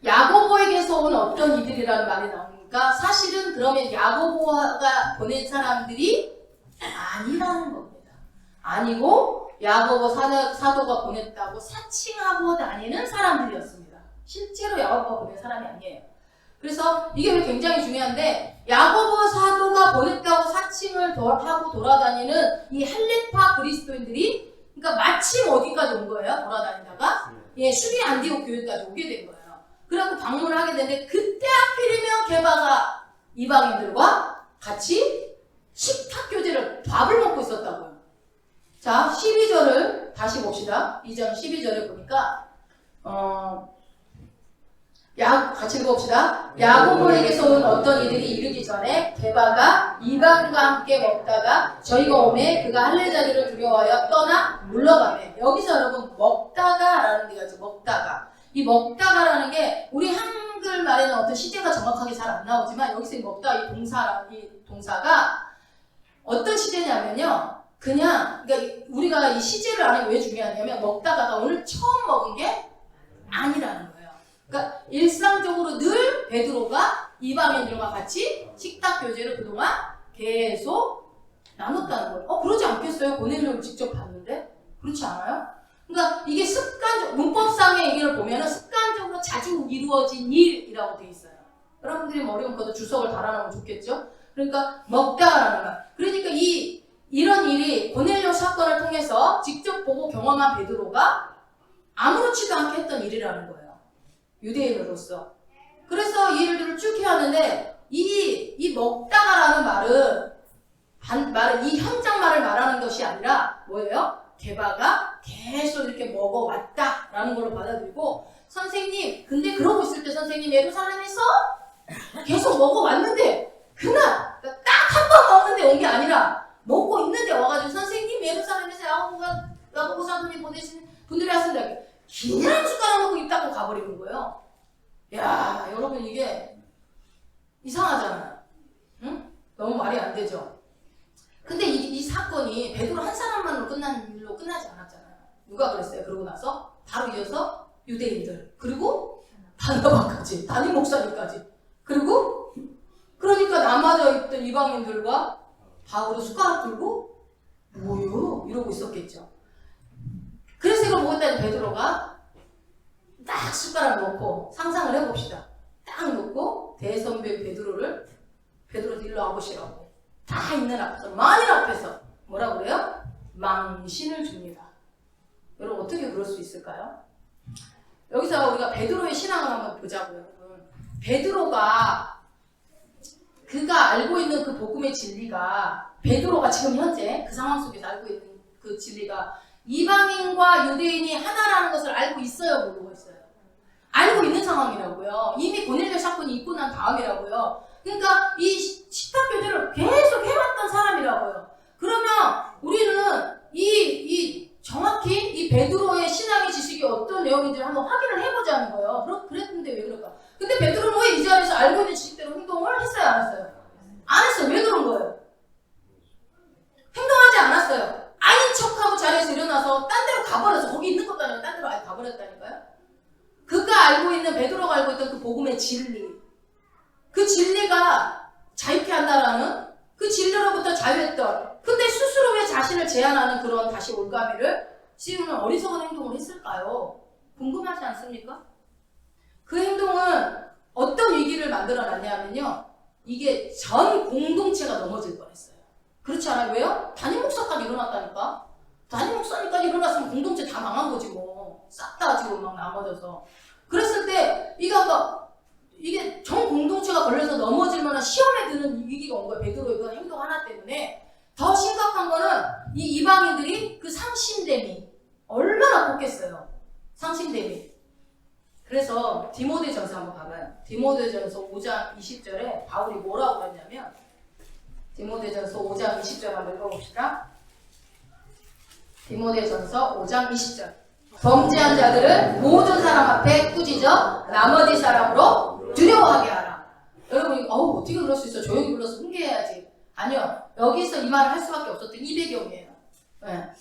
야고보에게서 온 어떤 이들이라는 말이 나오니까 사실은 그러면 야고보가 보낸 사람들이 아니라는 겁니다. 아니고 야고보 사도가 보냈다고 사칭하고 다니는 사람들이었습니다. 실제로 야고보가 보낸 사람이 아니에요. 그래서 이게 왜 굉장히 중요한데 야고보 사도가 보냈다고 사칭을 하고 돌아다니는 이 할례파 그리스도인들이 그러니까 마침 어디까지 온 거예요? 돌아다니다가 수리 안디옥 교회까지 오게 된 거예요. 그래갖고 방문을 하게 되는데 그때 하필이면 게바가 이방인들과 같이 식탁 교제를 밥을 먹고 있었다고요. 자, 12절을 다시 봅시다. 2장 12절에 보니까 같이 읽어봅시다. 야고보에게서 온 어떤 이들이 이르기 전에 게바가 이방인과 함께 먹다가 저희가 오매 그가 할례 자리를 두려워하여 떠나 물러가매. 여기서 여러분 먹다가라는 데가 있죠. 먹다가. 이 먹다가라는 게 우리 한글 말에는 어떤 시제가 정확하게 잘 안 나오지만 여기서 이 먹다 이 동사가 어떤 시제냐면요. 그러니까 우리가 이 시제를 아는 게 왜 중요하냐면 먹다가가 오늘 처음 먹은 게 아니라는 거예요. 그러니까 일상적으로 늘 베드로가 이방인들과 같이 식탁 교제를 그동안 계속 나눴다는 거예요. 그러지 않겠어요? 고넬료를 직접 봤는데? 그렇지 않아요? 그러니까 이게 문법상의 얘기를 보면 습관적으로 자주 이루어진 일이라고 돼 있어요. 여러분들이 어려운 것도 주석을 달아놓으면 좋겠죠? 그러니까 먹다라는 말. 그러니까 이런 일이 고넬료 사건을 통해서 직접 보고 경험한 베드로가 아무렇지도 않게 했던 일이라는 거예요. 유대인으로서. 그래서 이 일들을 쭉 해왔는데 이 먹다가라는 말은 이 현장말을 말하는 것이 아니라 뭐예요? 게바가 계속 이렇게 먹어왔다라는 걸로 받아들이고 선생님, 근데 그러고 있을 때 선생님 예루살렘에서 계속 먹어왔는데 그날 딱 한 번 먹는데 온 게 아니라 먹고 있는데 와가지고 선생님 예루살렘에서 야고보 사도님 보내신 분들이 하신다. 그냥 숟가락 놓고 입 닫고 가버리는 거예요. 야, 여러분 이게 이상하잖아요. 응? 너무 말이 안 되죠. 근데 이 사건이 베드로 한 사람만으로 끝난 일로 끝나지 않았잖아요. 누가 그랬어요? 그러고 나서 바로 이어서 유대인들, 그리고 바나바까지, 담임 목사님까지, 그리고 그러니까 남아져 있던 이방인들과 바울이 숟가락 들고 뭐요? 이러고 있었겠죠. 그래서 이걸 보겠다니 베드로가 딱 숟가락 넣고, 상상을 해봅시다. 딱 넣고 대선배 베드로 일로 와보시라고 다 있는 앞에서, 만인 앞에서 뭐라고 그래요? 망신을 줍니다. 여러분 어떻게 그럴 수 있을까요? 여기서 우리가 베드로의 신앙을 한번 보자고요. 여러분, 베드로가 그가 알고 있는 그 복음의 진리가, 베드로가 지금 현재 그 상황 속에서 알고 있는 그 진리가 이방인과 유대인이 하나라는 것을 알고 있어요, 모르고 있어요? 알고 있는 상황이라고요. 이미 고넬료 사건이 있고 난 다음이라고요. 그러니까 이 십자교제를 계속 해왔던 사람이라고요. 그러면 우리는 정확히 이 베드로의 신앙의 지식이 어떤 내용인지 한번 확인을 해보자는 거예요. 그랬는데 왜 그럴까? 근데 베드로는 왜 이 자리에서 알고 있는 지식대로 행동을 했어요, 안 했어요? 안 했어요. 왜 그런 거예요? 행동하지 않았어요. 아닌 척하고 자리에서 일어나서 딴 데로 가버려서, 거기 있는 것도 아니고 딴 데로 아예 가버렸다니까요. 그가 알고 있는, 베드로가 알고 있던 그 복음의 진리, 그 진리가 자유케 한다라는 그 진리로부터 자유했던, 근데 스스로 왜 자신을 제한하는 그런 다시 올가미를 씌우는 어리석은 행동을 했을까요? 궁금하지 않습니까? 그 행동은 어떤 위기를 만들어놨냐면요, 이게 전 공동체가 넘어질 뻔했어요. 그렇지 않아요? 왜요? 담임 목사까지 일어났다니까? 담임 목사님까지 일어났으면 공동체 다 망한 거지 뭐. 싹 다 지금 막 나머져서. 그랬을 때 이게 전 공동체가 걸려서 넘어질 만한 시험에 드는 위기가 온 거예요. 베드로의 그 행동 하나 때문에. 더 심각한 거는 이 이방인들이 그 상심됨이 얼마나 컸겠어요. 상심됨이. 그래서 디모데전서 한번 가봐요. 디모데전서 5장 20절에 바울이 뭐라고 했냐면, 디모데전서 5장 20절 한번 읽어봅시다. 디모데전서 5장 20절. 범죄한 자들을 모든 사람 앞에 꾸짖어 나머지 사람으로 두려워하게 하라. 여러분, 어떻게 그럴 수 있어? 조용히 불러서 훈계해야지. 아니요. 여기서 이 말을 할 수밖에 없었던 이 배경이에요. 네.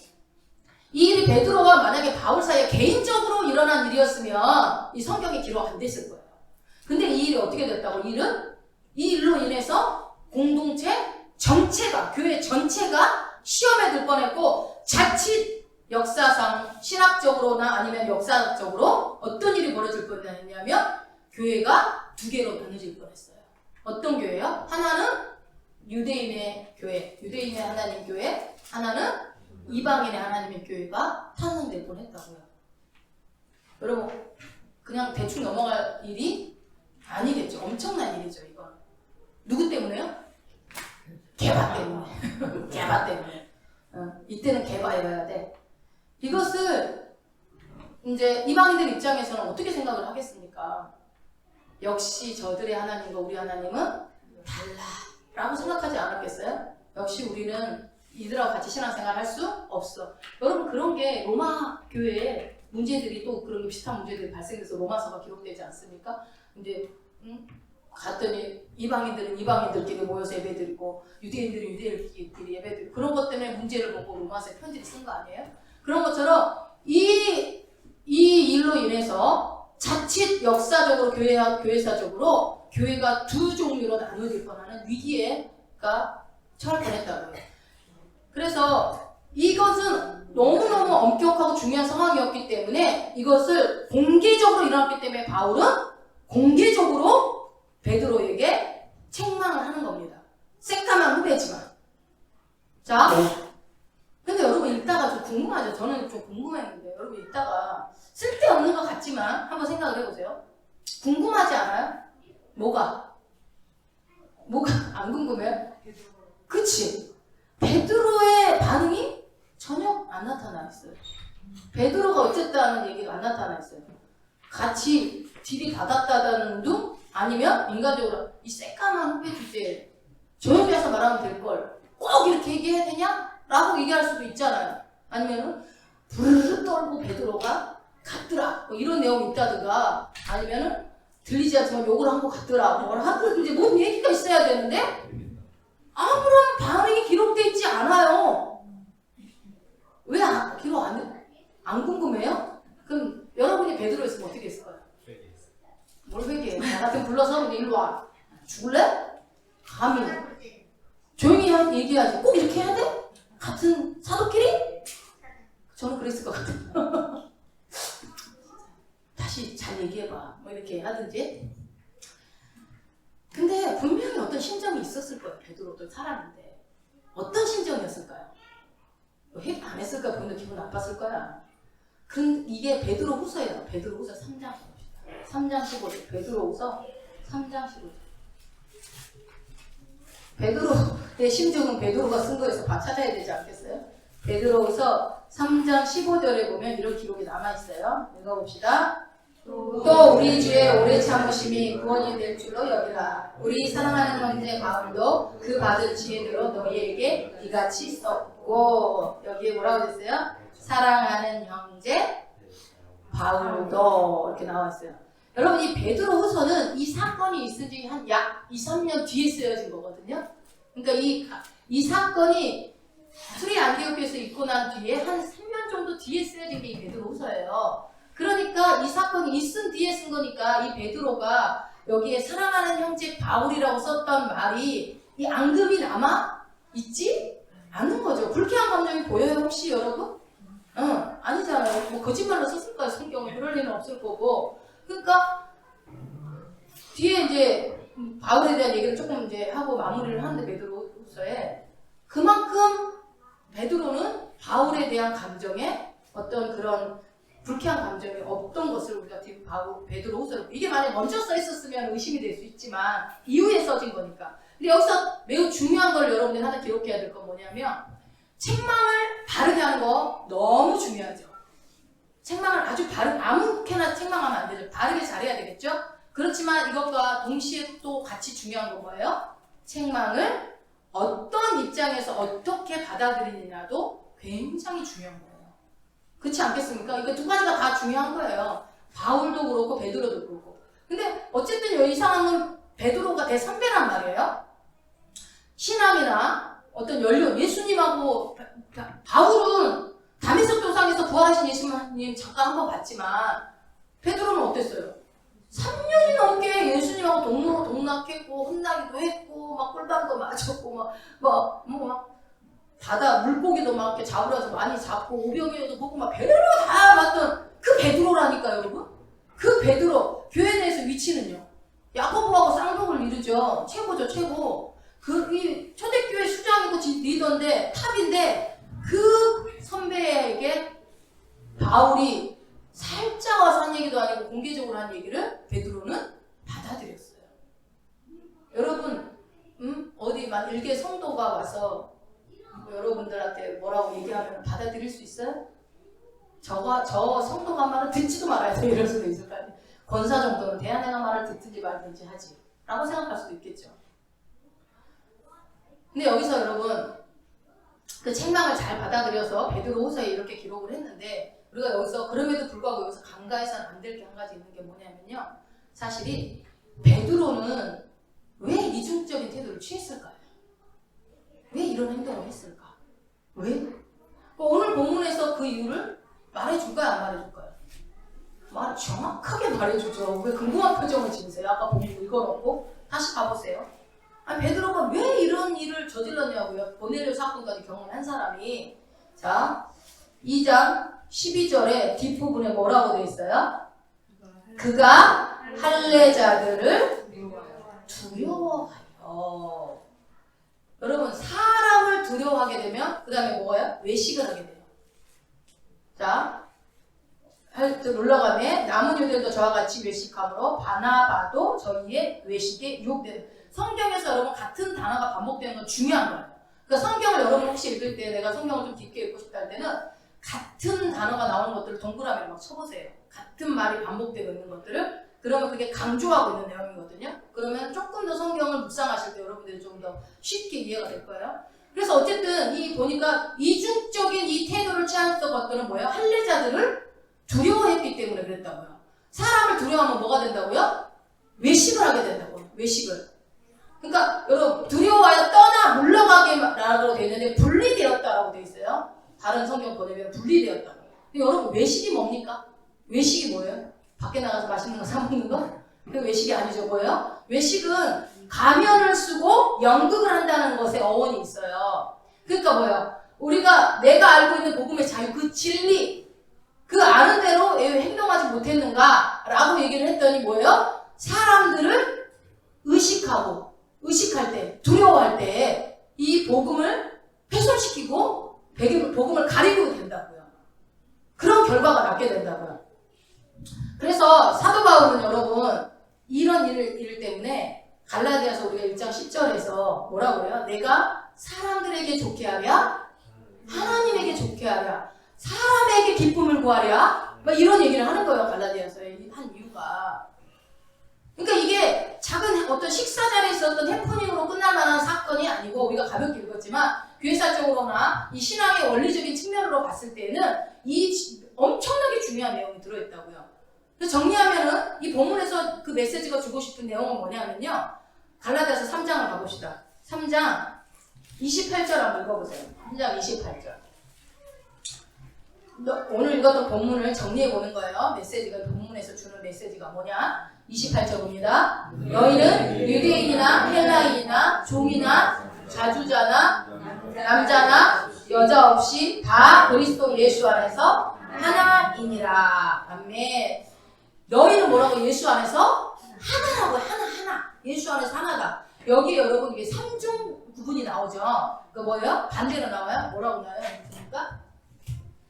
이 일이 베드로와 만약에 바울 사이에 개인적으로 일어난 일이었으면 이 성경이 기록 안 됐을 거예요. 근데 이 일이 어떻게 됐다고? 이 일로 인해서 공동체 전체가, 교회 전체가 시험에 들 뻔했고, 자칫 역사상 신학적으로나 아니면 역사적으로 어떤 일이 벌어질 뻔했냐면 교회가 두 개로 나눠질 뻔했어요. 어떤 교회요? 하나는 유대인의 교회, 유대인의 하나님 교회, 하나는 이방인의 하나님의 교회가 탄생될 뻔했다고요. 여러분, 그냥 대충 넘어갈 일이 아니겠죠. 엄청난 일이죠, 이건. 누구 때문에요? 개바 때문에. 개바 때문에. 이때는 개바해봐야 돼. 이것을 이제 이방인들 입장에서는 어떻게 생각을 하겠습니까? 역시 저들의 하나님과 우리 하나님은 달라 라고 생각하지 않았겠어요? 역시 우리는 이들하고 같이 신앙생활 할 수 없어. 여러분, 그런 게 로마 교회에 문제들이, 또 그런 비슷한 문제들이 발생돼서 로마서가 기록되지 않습니까? 근데 갔더니 이방인들은 이방인들끼리 모여서 예배드리고 유대인들은 유대인들끼리 예배드리고, 그런 것 때문에 문제를 보고 로마서에 편지를 쓴 거 아니에요? 그런 것처럼 이 일로 인해서 자칫 역사적으로, 교회사적으로 교회가 두 종류로 나눠질 뻔하는 위기에가 처할 뻔했다고요. 그래서 이것은 너무너무 엄격하고 중요한 상황이었기 때문에, 이것을 공개적으로 일어났기 때문에 바울은 공개적으로 베드로에게 책망을 하는 겁니다. 새까만 후배지만. 자, 근데 여러분 읽다가 좀 궁금하죠? 저는 좀 궁금했는데, 여러분 읽다가 쓸데없는 것 같지만 한번 생각을 해보세요. 궁금하지 않아요? 뭐가 안 궁금해요? 그치? 베드로의 반응이 전혀 안 나타나 있어요. 베드로가 어쨌다는 얘기가 안 나타나 있어요. 같이 들이받았다는 둥? 아니면 인간적으로 이 새까만 후배 주제에 조용히 해서 말하면 될걸 꼭 이렇게 얘기해야 되냐? 라고 얘기할 수도 있잖아요. 아니면은 부르르 떨고 베드로가 갔더라 뭐 이런 내용이 있다든가, 아니면은 들리지 않지만 욕을 한 것 같더라 뭐 하여튼 이제 뭔 얘기가 있어야 되는데 아무런 반응이 기록돼 있지 않아요. 왜 기록 안 궁금해요? 그럼 여러분이 베드로 있으면 어떻게 했을 거예요? 뭘 회개해? 나 같은 불러서 그냥 일로 와. 죽을래? 감히. 조용히 얘기하지. 꼭 이렇게 해야 돼? 같은 사도끼리? 저는 그랬을 것 같아요. 다시 잘 얘기해봐. 뭐 이렇게 하든지. 근데 분명히 어떤 심정이 있었을 거예요. 베드로도 사람인데. 어떤 심정이었을까요? 회개 안 했을까? 본인도 기분 나빴을 거야. 이게 베드로 후서예요. 베드로 후서 3장 15절. 3장 15절. 베드로 후서 3장 15절. 베드로의 심정은 베드로가 쓴 거에서 찾아야 되지 않겠어요? 베드로후서 3장 15절에 보면 이런 기록이 남아있어요. 읽어봅시다. 또 우리 주의 오래 참으심이 구원이 될 줄로 여기라. 우리 사랑하는 형제 바울도 그 받은 지혜대로 너희에게 이같이 썼고, 여기에 뭐라고 됐어요? 사랑하는 형제 바울도 이렇게 나와있어요. 여러분, 이 베드로후서는 이 사건이 있은 지 한 약 2, 3년 뒤에 쓰여진 거거든요. 그러니까 이 사건이 수리 안디옥에서 있고 난 뒤에 한 3년 정도 뒤에 쓰여진 게 이 베드로후서예요. 그러니까 이 사건이 있은 뒤에 쓴 거니까 이 베드로가 여기에 사랑하는 형제 바울이라고 썼던 말이 이 앙금이 남아 있지 않는 거죠. 불쾌한 감정이 보여요, 혹시 여러분? 아니잖아요. 뭐 거짓말로 썼을까요? 성경은 그럴 리는 없을 거고. 그러니까 뒤에 이제 바울에 대한 얘기를 조금 이제 하고 마무리를 하는데, 베드로후서에 그만큼 베드로는 바울에 대한 감정에 어떤 그런 불쾌한 감정이 없던 것을 우리가 뒤에 베드로후서로, 이게 만약 먼저 써 있었으면 의심이 될 수 있지만 이후에 써진 거니까. 근데 여기서 매우 중요한 걸 여러분들이 하나 기록해야 될 건 뭐냐면, 책망을 바르게 하는 거 너무 중요하죠. 책망을 아주 아무렇게나 책망하면 안 되죠. 바르게 잘해야 되겠죠. 그렇지만 이것과 동시에 또 같이 중요한 건 뭐예요? 책망을 어떤 입장에서 어떻게 받아들이느냐도 굉장히 중요한 거예요. 그렇지 않겠습니까? 이거 두 가지가 다 중요한 거예요. 바울도 그렇고 베드로도 그렇고. 근데 어쨌든 이 상황은 베드로가 대선배란 말이에요. 신앙이나 어떤 연륜, 예수님하고 바울은 다메섹 도상에서 부활하신 예수님 잠깐 한번 봤지만 베드로는 어땠어요? 3년이 넘게 예수님하고 동락했고 혼나기도 했고 막 꿀밤도 맞았고 막 바다 물고기도 막 이렇게 잡으러서 많이 잡고 오병이어도 보고 막 별로 다 봤던 그 베드로라니까요, 여러분. 그 베드로, 교회 내에서 위치는요, 야고보하고 쌍벽을 이루죠. 최고죠, 최고. 이 초대교회 수장이고 리더인데, 탑인데, 그 선배에게 바울이 살짝 와서 한 얘기도 아니고 공개적으로 한 얘기를 베드로는 받아들였어요. 여러분, 어디 막 일개 성도가 와서 여러분들한테 뭐라고 얘기하면 받아들일 수 있어요? 저 성도가 말을 듣지도 말아야 돼, 이럴 수도 있을 거 아니에요. 권사 정도는 대한애가 말을 듣든지 말든지 하지 라고 생각할 수도 있겠죠. 근데 여기서 여러분, 그 책망을 잘 받아들여서 베드로후서에 이렇게 기록을 했는데, 우리가 여기서 그럼에도 불구하고 여기서 간과해서는 안 될 게 한 가지 있는 게 뭐냐면요, 사실이 베드로는 왜 이중적인 태도를 취했을까요? 왜 이런 행동을 했을까? 왜? 오늘 본문에서 그 이유를 말해줄까요? 안 말해줄까요? 정확하게 말해주죠. 왜 궁금한 표정을 지으세요? 아까 본문 읽어놓고 다시 가보세요. 베드로가 왜 이런 일을 저질렀냐고요. 고넬료 사건까지 경험한 사람이. 자, 2장 12절에 뒷부분에 뭐라고 되어 있어요? 그가 할례자들을 두려워하여. 여러분, 사람을 두려워하게 되면 그 다음에 뭐예요? 외식을 하게 돼요. 자, 놀라감에 남은 유대인도 저와 같이 외식함으로 바나바도 저희의 외식에 유혹되는. 성경에서 여러분 같은 단어가 반복되는 건 중요한 거예요. 그러니까 성경을 여러분 혹시 읽을 때, 내가 성경을 좀 깊게 읽고 싶다 할 때는 같은 단어가 나오는 것들을 동그라미로 막 쳐보세요. 같은 말이 반복되고 있는 것들을. 그러면 그게 강조하고 있는 내용이거든요. 그러면 조금 더 성경을 묵상하실 때 여러분들이 좀 더 쉽게 이해가 될 거예요. 그래서 어쨌든 이 보니까 이중적인 이 태도를 취했던 것들은 뭐예요? 할례자들을 두려워했기 때문에 그랬다고요. 사람을 두려워하면 뭐가 된다고요? 외식을 하게 된다고요. 외식을. 그러니까 여러분 두려워하여 떠나 물러가게라고 되어 있는데 분리되었다라고 되어 있어요. 다른 성경 보내면 분리되었다고. 근데 여러분 외식이 뭡니까? 외식이 뭐예요? 밖에 나가서 맛있는 거 사 먹는 거? 그 외식이 아니죠. 뭐예요? 외식은 가면을 쓰고 연극을 한다는 것에 어원이 있어요. 그러니까 뭐예요? 우리가 내가 알고 있는 복음의 자유, 그 진리, 그 아는 대로 왜 행동하지 못했는가? 라고 얘기를 했더니 뭐예요? 사람들을 의식할 때, 두려워할 때 이 복음을 훼손시키고 복음을 가리고 된다고요. 그런 결과가 낳게 된다고요. 그래서 사도 바울은 여러분 이런 일 때문에 갈라디아서 우리가 1장 10절에서 뭐라고 그래요? 내가 사람들에게 좋게 하랴? 하나님에게 좋게 하랴? 사람에게 기쁨을 구하랴? 막 이런 얘기를 하는 거예요. 갈라디아서에 한 이유가. 그러니까 이게 작은 어떤 식사 자리에 있었던 해프닝으로 끝날 만한 사건이 아니고 우리가 가볍게 읽었지만 교회사적으로나 이 신앙의 원리적인 측면으로 봤을 때는 이 엄청나게 중요한 내용이 들어있다고요. 그래서 정리하면은 이 본문에서 그 메시지가 주고 싶은 내용은 뭐냐면요. 갈라디아서 3장을 가봅시다. 3장 28절 한번 읽어보세요. 3장 28절. 오늘 읽었던 본문을 정리해보는 거예요. 메시지가 본문에서 주는 메시지가 뭐냐? 28절 봅니다. 너희는 유대인이나 헬라인이나 종이나 자주자나 남자나 여자 없이 다 그리스도 예수 안에서 하나이니라. 아멘. 너희는 뭐라고? 예수 안에서 하나라고. 하나. 예수 안에서 하나다. 여기 여러분 이게 3중 구분이 나오죠. 그 뭐예요? 반대로 나와요? 뭐라고 나와요? 그러니까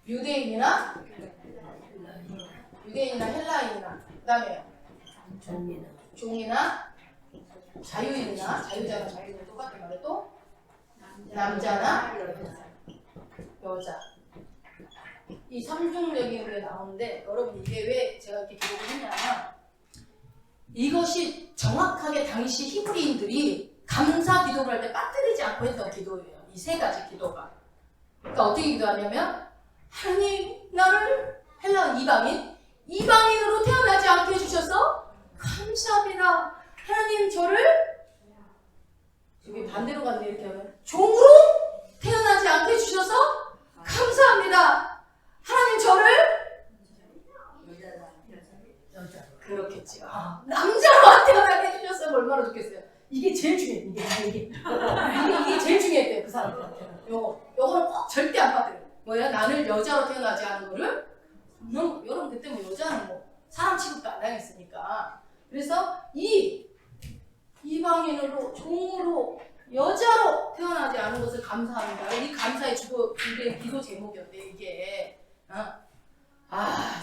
유대인이나 헬라인이나 그 다음에 종이나 자유인이나 자유자나 자유인 똑같은 말에 또 남자나 여자 이 3중적인 게 나오는데 여러분 이게 왜 제가 이렇게 기록을 했냐면 이것이 정확하게 당시 히브리인들이 감사 기도를 할 때 빠뜨리지 않고 했던 기도예요. 이 세 가지 기도가. 그러니까 어떻게 기도하냐면 하나님 나를 헬라 이방인으로 태어나지 않게 해주셔서 감사합니다. 하나님 저를 여기 반대로 갔네 이렇게 하면 종으로 태어나지 않게 해주셔서 감사합니다. 하나님 저를 여자 그렇겠지. 남자로 태어나게 해주셨으면 얼마나 좋겠어요. 이게 제일 중요해. 이게 제일 중요했대요. 그 사람들한테는. 요거는 꼭 절대 안 빠뜨려요. 뭐야? 나를 여자로 태어나지 않은 거를 여러분 그때 뭐 여자는 뭐 사람 취급도 안 당했으니까. 그래서 이방인으로 종으로 여자로 태어나지 않은 것을 감사합니다. 이 감사의 기도 제목이었대요. 이게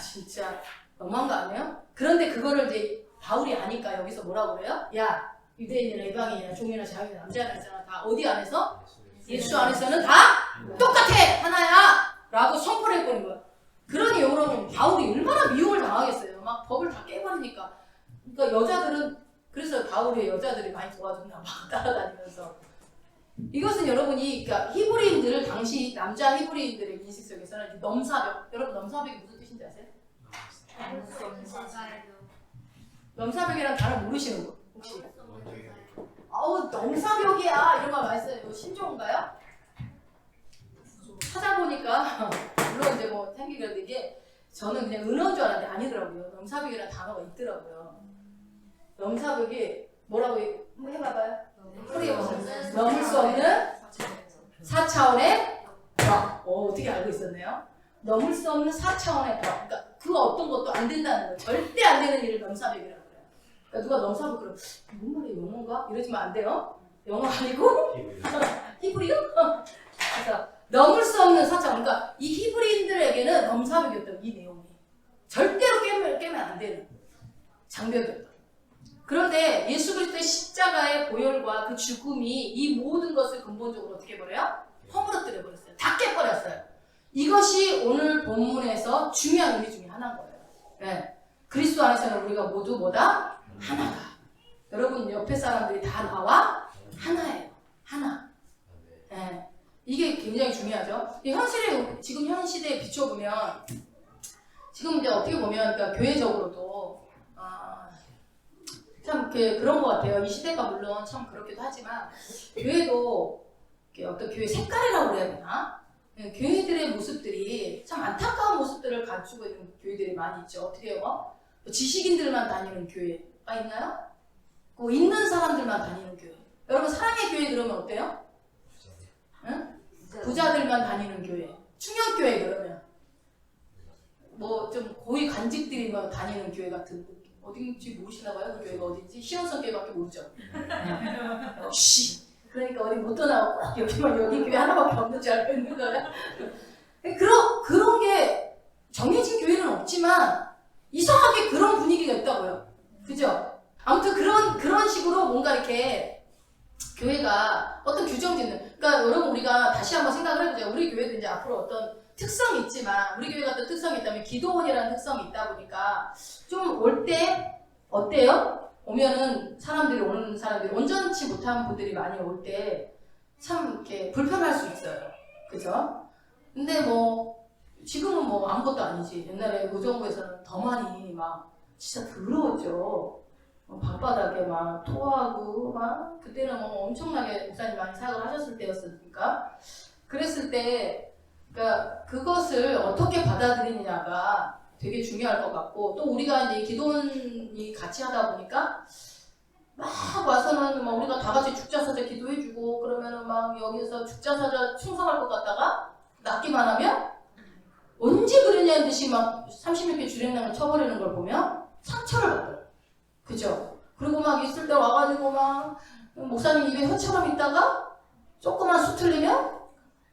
진짜 너무한 거 아니에요? 그런데 그거를 이제 바울이 아니까 여기서 뭐라고 그래요? 야 유대인이나 이방인이나 종이나 자유나 남자나 여자나 다 어디 안에서? 예수 안에서는 다 똑같아! 하나야! 라고 선포를 해버린 거야. 그러니 여러분 바울이 얼마나 미움을 당하겠어요. 막 법을 다 깨버리니까. 그러니까 여자들은 그래서 바울의 여자들이 많이 도와줬나 봐. 따라다니면서. 이것은 여러분이 그러니까 히브리인들 당시 남자 히브리인들의 인식 속에서는 넘사벽. 여러분 넘사벽이 무슨 뜻인지 아세요? 넘사벽이라는 단어 모르시는 거 혹시? 넘사벽이야 이런 말 말했어요. 이거 신조어인가요? 찾아보니까 물론 이제 뭐 생기가 되게 저는 그냥 은어인 줄 알았는데 아니더라고요. 넘사벽이라는 단어가 있더라고요. 넘사벽이 뭐라고 해봐봐요. 넘을 수 없는 4차원의 벽. 어떻게 알고 있었네요. 넘을 수 없는 4차원의 벽. 그러니까 그 어떤 것도 안 된다는 거예요. 절대 안 되는 일을 넘사벽이라고 그래요. 그러니까 누가 넘사벽 그러면 뭔 말이야 영어인가? 이러지면 안 돼요. 영어 아니고 히브리요? 그래서 넘을 수 없는 4차원. 그러니까 이 히브리인들에게는 넘사벽이었던 이 내용이 절대로 깨면 안 되는 장벽이었다. 그런데 예수 그리스도의 십자가의 보혈과 그 죽음이 이 모든 것을 근본적으로 어떻게 해버려요? 허물어뜨려 버렸어요. 다 깨버렸어요. 이것이 오늘 본문에서 중요한 의미 중에 하나인 거예요. 네. 그리스도 안에서는 우리가 모두 뭐다? 하나다. 여러분 옆에 사람들이 다 나와 하나예요. 하나. 네. 이게 굉장히 중요하죠. 이 현실에 지금 현 시대에 비춰보면 지금 이제 어떻게 보면 그러니까 교회적으로도 참 그런 것 같아요. 이 시대가 물론 참 그렇기도 하지만 교회도 어떤 교회 색깔이라고 그래야 되나? 교회들의 모습들이 참 안타까운 모습들을 갖추고 있는 교회들이 많이 있죠. 어떻게 해요? 지식인들만 다니는 교회가 있나요? 있는 사람들만 다니는 교회. 여러분 사랑의 교회 그러면 어때요? 응? 부자들만 다니는 교회. 충격교회 그러면 뭐 좀 고위 관직들이 막 다니는 교회 같은 느낌. 어딘지 모르시나 봐요? 그 교회가 어딘지? 시원성 교회밖에 모르죠. 역시 그러니까 어디 못 떠나고 꼭 여기만 여기 교회 하나밖에 없는 줄 알고 있는 거야. 그런 게 정해진 교회는 없지만 이상하게 그런 분위기가 있다고요. 그죠? 아무튼 그런 식으로 뭔가 이렇게 교회가 어떤 규정 짓는, 그러니까 여러분 우리가 다시 한번 생각을 해보자. 우리 교회도 이제 앞으로 어떤 특성이 있지만 우리 교회 같은 특성이 있다면 기도원이라는 특성이 있다 보니까 좀 올 때 어때요? 오면은 오는 사람들이 온전치 못한 분들이 많이 올 때 참 이렇게 불편할 수 있어요. 그죠? 근데 뭐 지금은 뭐 아무것도 아니지. 옛날에 의정부에서는 더 많이 막 진짜 더러웠죠. 방바닥에 막 토하고 막 그때는 뭐 엄청나게 목사님 많이 사역을 하셨을 때였으니까 그랬을 때 그러니까 그것을 어떻게 받아들이느냐가 되게 중요할 것 같고 또 우리가 이제 기도원이 같이 하다 보니까 막 와서는 막 우리가 다 같이 죽자사자 기도해주고 그러면은 막 여기서 죽자사자 충성할 것 같다가 낫기만 하면 언제 그러냐는 듯이 막 36개 주랭랑을 쳐버리는 걸 보면 상처를 받아요. 그죠? 그리고 막 있을 때 와가지고 막 목사님 입에 혀처럼 있다가 조그만 수 틀리면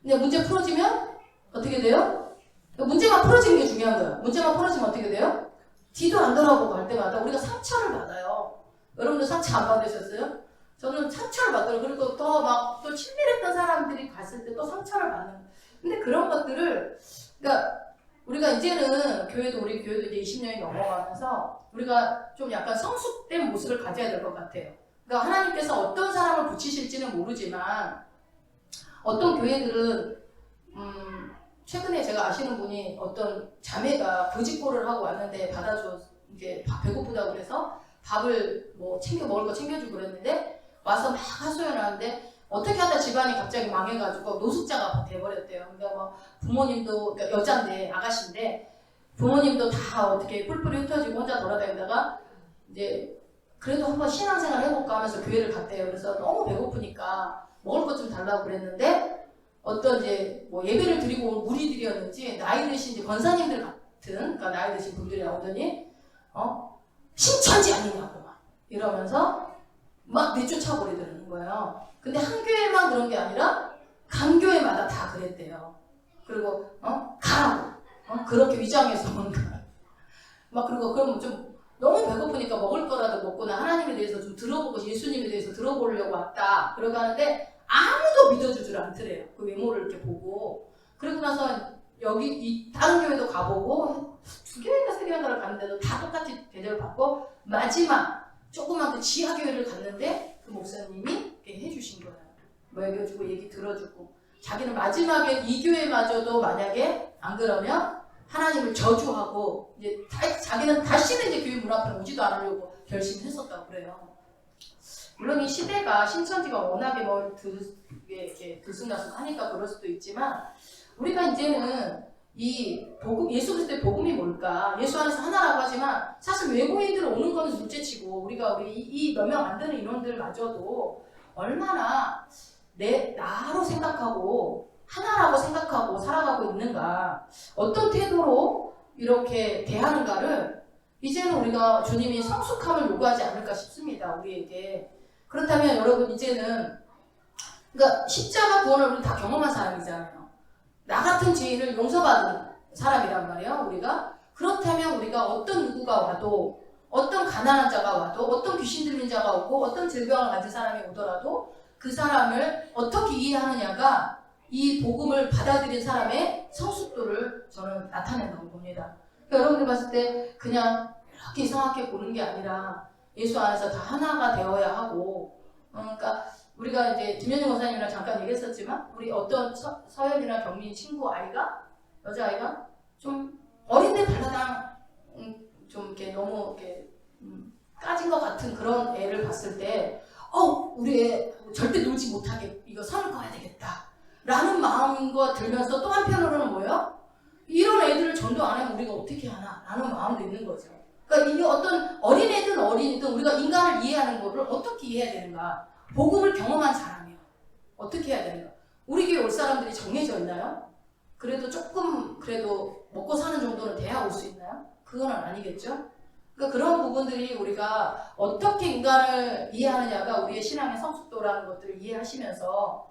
근데 문제 풀어지면 어떻게 돼요? 문제만 풀어지는 게 중요한 거예요. 문제만 풀어지면 어떻게 돼요? 뒤도 안 돌아보고 갈 때마다 우리가 상처를 받아요. 여러분들 상처 안 받으셨어요? 저는 상처를 받아요. 그리고 또 친밀했던 사람들이 갔을 때 또 상처를 받는. 근데 그런 것들을 그러니까 우리가 이제는 우리 교회도 이제 20년이 넘어가면서 우리가 좀 약간 성숙된 모습을 가져야 될 것 같아요. 그러니까 하나님께서 어떤 사람을 붙이실지는 모르지만 어떤 교회들은 최근에 제가 아시는 분이 어떤 자매가 거짓골을 하고 왔는데 받아줘 이제 배고프다고 그래서 밥을 뭐 먹을 거 챙겨주고 그랬는데 와서 막 하소연을 하는데 어떻게 하다 집안이 갑자기 망해가지고 노숙자가 돼버렸대요. 그러니까 뭐 부모님도 그러니까 여자인데 아가씨인데 부모님도 다 어떻게 뿔뿔이 흩어지고 혼자 돌아다니다가 이제 그래도 한번 신앙생활 해볼까 하면서 교회를 갔대요. 그래서 너무 배고프니까 먹을 것 좀 달라고 그랬는데 어떤 이제 뭐 예배를 드리고 온 무리들이었는지 나이 드신 이제 권사님들 같은 그러니까 나이 드신 분들이 나오더니 신천지 아니냐고 막 이러면서 막 내쫓아 버리더라는 거예요. 근데 한 교회만 그런 게 아니라 간 교회마다 다 그랬대요. 그리고 가라고 그렇게 위장해서 뭔가 막 그리고 그럼 좀 너무 배고프니까 먹을 거라도 먹거나 하나님에 대해서 좀 들어보고 예수님에 대해서 들어보려고 왔다 그러고 하는데 아무도 믿어주질 않더래요. 그 외모를 이렇게 보고 그러고 나서 여기 이 다른 교회도 가보고 2교회인가 3교회인가를 갔는데도 다 똑같이 대접을 받고 마지막 조그만 그 지하교회를 갔는데 그 목사님이 해주신 거예요. 먹여주고 얘기 들어주고 자기는 마지막에 이 교회마저도 만약에 안 그러면 하나님을 저주하고 이제 자기는 다시는 이제 교회 문 앞에 오지도 않으려고 결심했었다고 그래요. 물론 이 시대가 신천지가 워낙에 이렇게 들쑥날쑥하니까 그럴 수도 있지만 우리가 이제는 이 복음, 예수 그리스도의 복음이 뭘까? 예수 안에서 하나라고 하지만 사실 외국인들 오는 거는 둘째치고 우리가 이 몇 명 안 되는 인원들마저도 얼마나 나로 생각하고 하나라고 생각하고 살아가고 있는가, 어떤 태도로 이렇게 대하는가를 이제는 우리가 주님이 성숙함을 요구하지 않을까 싶습니다. 우리에게. 그렇다면 여러분 이제는 그러니까 십자가 구원을 우리 다 경험한 사람이잖아요. 나 같은 죄인을 용서받은 사람이란 말이에요. 우리가. 그렇다면 우리가 어떤 누구가 와도 어떤 가난한 자가 와도 어떤 귀신 들린 자가 오고 어떤 질병을 가진 사람이 오더라도 그 사람을 어떻게 이해하느냐가 이 복음을 받아들인 사람의 성숙도를 저는 나타낸다고 봅니다. 그러니까 여러분들 봤을 때 그냥 이렇게 이상하게 보는 게 아니라 예수 안에서 다 하나가 되어야 하고, 그러니까 우리가 이제 김현중 목사님이랑 잠깐 얘기했었지만 우리 어떤 서현이나 경민 친구 아이가, 여자아이가 좀 어린데 발라당 좀 이렇게 너무 이렇게 까진 것 같은 그런 애를 봤을 때 우리 애 절대 놀지 못하게 이거 선을 그어야 되겠다 라는 마음과 들면서 또 한편으로는 뭐예요? 이런 애들을 전도 안 하면 우리가 어떻게 하나 라는 마음도 있는 거죠. 그러니까 이게 어떤 어린애든 어린이든 우리가 인간을 이해하는 거를 어떻게 이해해야 되는가, 복음을 경험한 사람이요 어떻게 해야 되는가. 우리 교회 올 사람들이 정해져 있나요? 그래도 조금 그래도 먹고 사는 정도는 돼야 올 수 있나요? 그거는 아니겠죠. 그러니까 그런 부분들이 우리가 어떻게 인간을 이해하느냐가 우리의 신앙의 성숙도라는 것들을 이해하시면서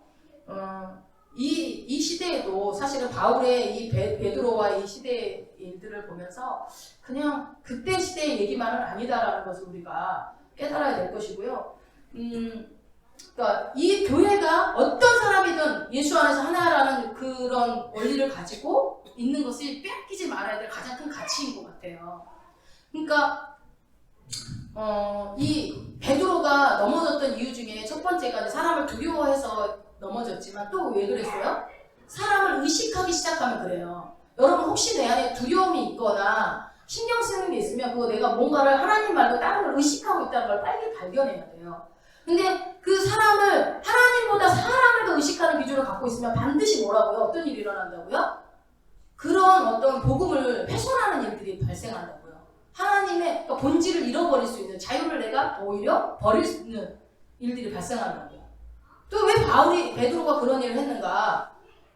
이 시대에도 사실은 바울의 이 베드로와 이 시대의 일들을 보면서 그냥 그때 시대의 얘기만은 아니다라는 것을 우리가 깨달아야 될 것이고요. 그러니까 이 교회가 어떤 사람이든 예수 안에서 하나라는 그런 원리를 가지고 있는 것이 빼앗기지 말아야 될 가장 큰 가치인 것 같아요. 그러니까 이 베드로가 넘어졌던 이유 중에 첫 번째가 사람을 두려워해서 넘어졌지만 또 왜 그랬어요? 사람을 의식하기 시작하면 그래요. 여러분 혹시 내 안에 두려움이 있거나 신경 쓰는 게 있으면 그거 내가 뭔가를 하나님 말고 다른 걸 의식하고 있다는 걸 빨리 발견해야 돼요. 근데 그 사람을 하나님보다 사람을 더 의식하는 기준을 갖고 있으면 반드시 뭐라고요? 어떤 일이 일어난다고요? 그런 어떤 복음을 훼손하는 일들이 발생한다고요. 하나님의 본질을 잃어버릴 수 있는, 자유를 내가 오히려 버릴 수 있는 일들이 발생한다고요. 또 왜 베드로가 그런 일을 했는가?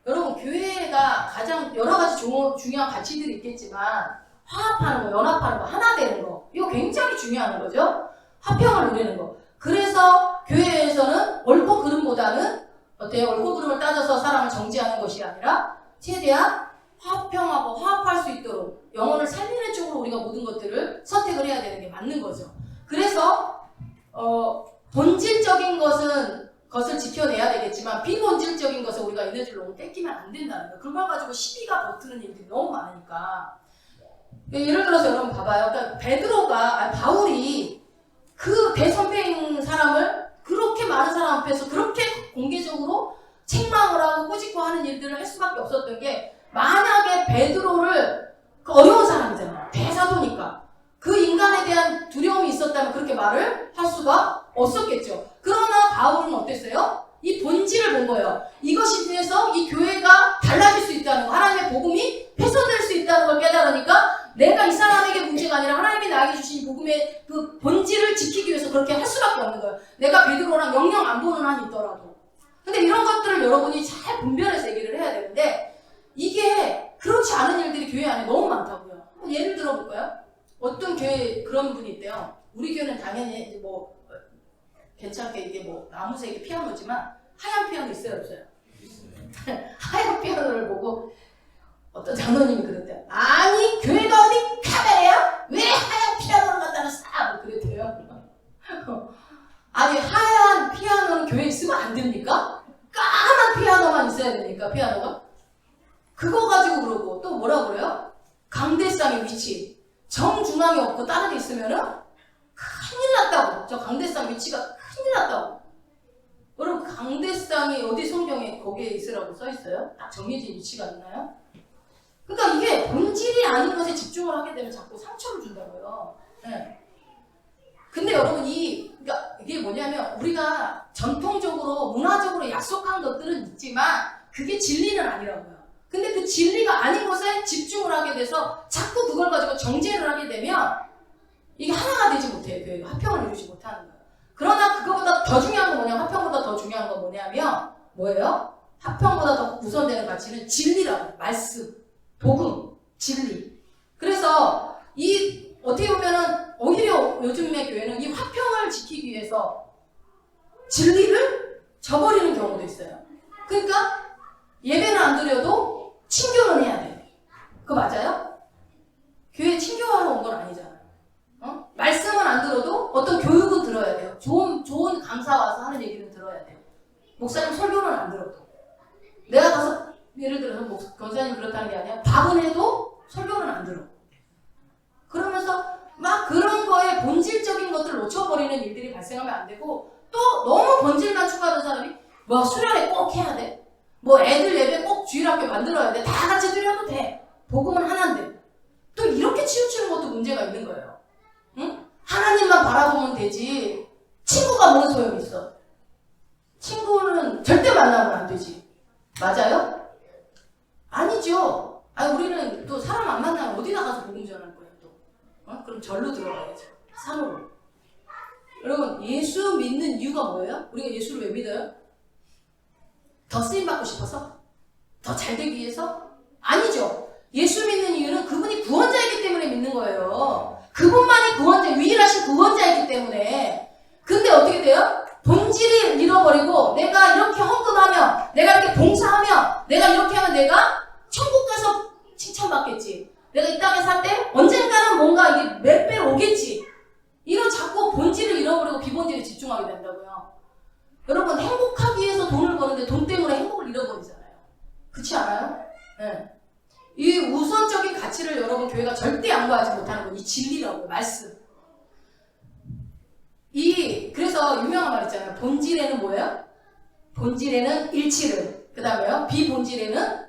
여러분, 교회가 가장 여러 가지 중요한 가치들이 있겠지만 화합하는 거, 연합하는 거, 하나 되는 거, 이거 굉장히 중요한 거죠. 화평을 누리는 거. 그래서 교회에서는 옳고 그름보다는 어때요? 옳고 그름을 따져서 사람을 정죄하는 것이 아니라 최대한 화평하고 화합할 수 있도록 영혼을 살리는 쪽으로 우리가 모든 것들을 선택을 해야 되는 게 맞는 거죠. 그래서 본질적인 것을 지켜내야 되겠지만 비본질적인 것을 우리가 에너지를 너무 뺏기면 안 된다는 거예요. 그걸 가지고 시비가 붙는 일들이 너무 많으니까. 예를 들어서 여러분 봐봐요. 그러니까 바울이 그 대선배인 사람을 그렇게 많은 사람 앞에서 그렇게 공개적으로 책망을 하고 꾸짖고 하는 일들을 할 수밖에 없었던 게, 만약에 베드로를 어려운 사람이잖아요. 대사도니까. 그 인간에 대한 두려움이 있었다면 그렇게 말을 할 수가 없었겠죠. 그러나 바울은 어땠어요? 이 본질을 본 거예요. 이것이 인해서 이 교회가 달라질 수 있다는 거, 하나님의 복음이 훼손될 수 있다는 걸 깨달으니까 내가 이 사람에게 문제가 아니라 하나님이 나에게 주신 복음의 그 본질을 지키기 위해서 그렇게 할 수밖에 없는 거예요. 내가 베드로랑 영영 안 보는 한이 있더라도. 근데 이런 것들을 여러분이 잘 분별해서 얘기를 해야 되는데, 이게 그렇지 않은 일들이 교회 안에 너무 많다고요. 예를 들어볼까요? 어떤 교회 그런 분이 있대요. 우리 교회는 당연히 괜찮게 이게 나무색의 피아노지만 하얀 피아노 있어요, 없어요? 하얀 피아노를 보고 어떤 장로님이 그랬대요. 아니, 교회가 어디 카메라야? 왜 하얀 피아노를 갖다 놨어? 그랬대요. 아니, 하얀 피아노는 교회에 있으면 안 됩니까? 까만 피아노만 있어야 됩니까, 피아노가? 그거 가지고 그러고, 또 뭐라 그래요? 강대상의 위치. 정중앙에 없고 다른 데 있으면은 큰일 났다고. 저 강대상 위치가 큰일 났다고. 여러분, 강대상이 어디 성경에 거기에 있으라고 써있어요? 딱 정해진 위치가 있나요? 그러니까 이게 본질이 아닌 것에 집중을 하게 되면 자꾸 상처를 준다고요. 네. 근데 여러분, 그러니까 이게 뭐냐면, 우리가 전통적으로, 문화적으로 약속한 것들은 있지만, 그게 진리는 아니라고요. 근데 그 진리가 아닌 것에 집중을 하게 돼서 자꾸 그걸 가지고 정죄를 하게 되면 이게 하나가 되지 못해요. 교회가 화평을 이루지 못하는 거예요. 그러나 그거보다 더 중요한 건 뭐냐면, 화평보다 더 중요한 건 뭐냐면 뭐예요? 화평보다 더 우선되는 가치는 진리라고. 말씀, 복음, 진리. 그래서 어떻게 보면은 오히려 요즘의 교회는 이 화평을 지키기 위해서 진리를 저버리는 경우도 있어요. 그러니까 예배는 안 드려도 친교는 해야 돼. 그거 맞아요? 교회 친교하러 온 건 아니잖아요. 말씀은 안 들어도 어떤 교육은 들어야 돼요. 좋은 강사 와서 하는 얘기는 들어야 돼요. 목사님 설교는 안 들어도. 내가 못하는 게 아니라 밥은 해도 설교는 안 들어. 그러면서 막 그런 거에 본질적인 것들을 놓쳐버리는 일들이 발생하면 안 되고, 또 너무 본질만 추구하는 사람이 뭐 수련회 꼭 해야 돼. 뭐 애들 예배 꼭 주일학교 만들어야 돼. 다 같이 드려도 돼. 복음은 하나인데. 또 이렇게 치우치는 것도 문제가 있는 거예요. 응? 하나님만 바라보면 되지. 친구가 뭔 소용이 있어? 친구는 절대 만나면 안 되지. 맞아요? 아니죠. 아니, 우리는 또 사람 안 만나면 어디 나가서 복음 전할 거예요, 또. 그럼 절로 들어가야죠. 산으로. 여러분, 예수 믿는 이유가 뭐예요? 우리가 예수를 왜 믿어요? 더 쓰임받고 싶어서? 더 잘 되기 위해서? 아니죠. 예수 믿는 이유는 그분이 구원자이기 때문에 믿는 거예요. 그분만이 구원자, 유일하신 구원자이기 때문에. 근데 어떻게 돼요? 본질을 잃어버리고 내가 이렇게 헌금하면, 내가 이렇게 봉사하면, 내가 이렇게 하면 내가 천국 가서 칭찬받겠지. 내가 이 땅에 살 때 언젠가는 뭔가 이게 몇 배로 오겠지. 이런 자꾸 본질을 잃어버리고 비본질에 집중하게 된다고요. 여러분, 행복하기 위해서 돈을 버는데 돈 때문에 행복을 잃어버리잖아요. 그렇지 않아요? 네. 이 우선적인 가치를 여러분 교회가 절대 양보하지 못하는 건 이 진리라고요. 말씀. 그래서 유명한 말 있잖아요. 본질에는 뭐예요? 본질에는 일치를. 그 다음에요. 비본질에는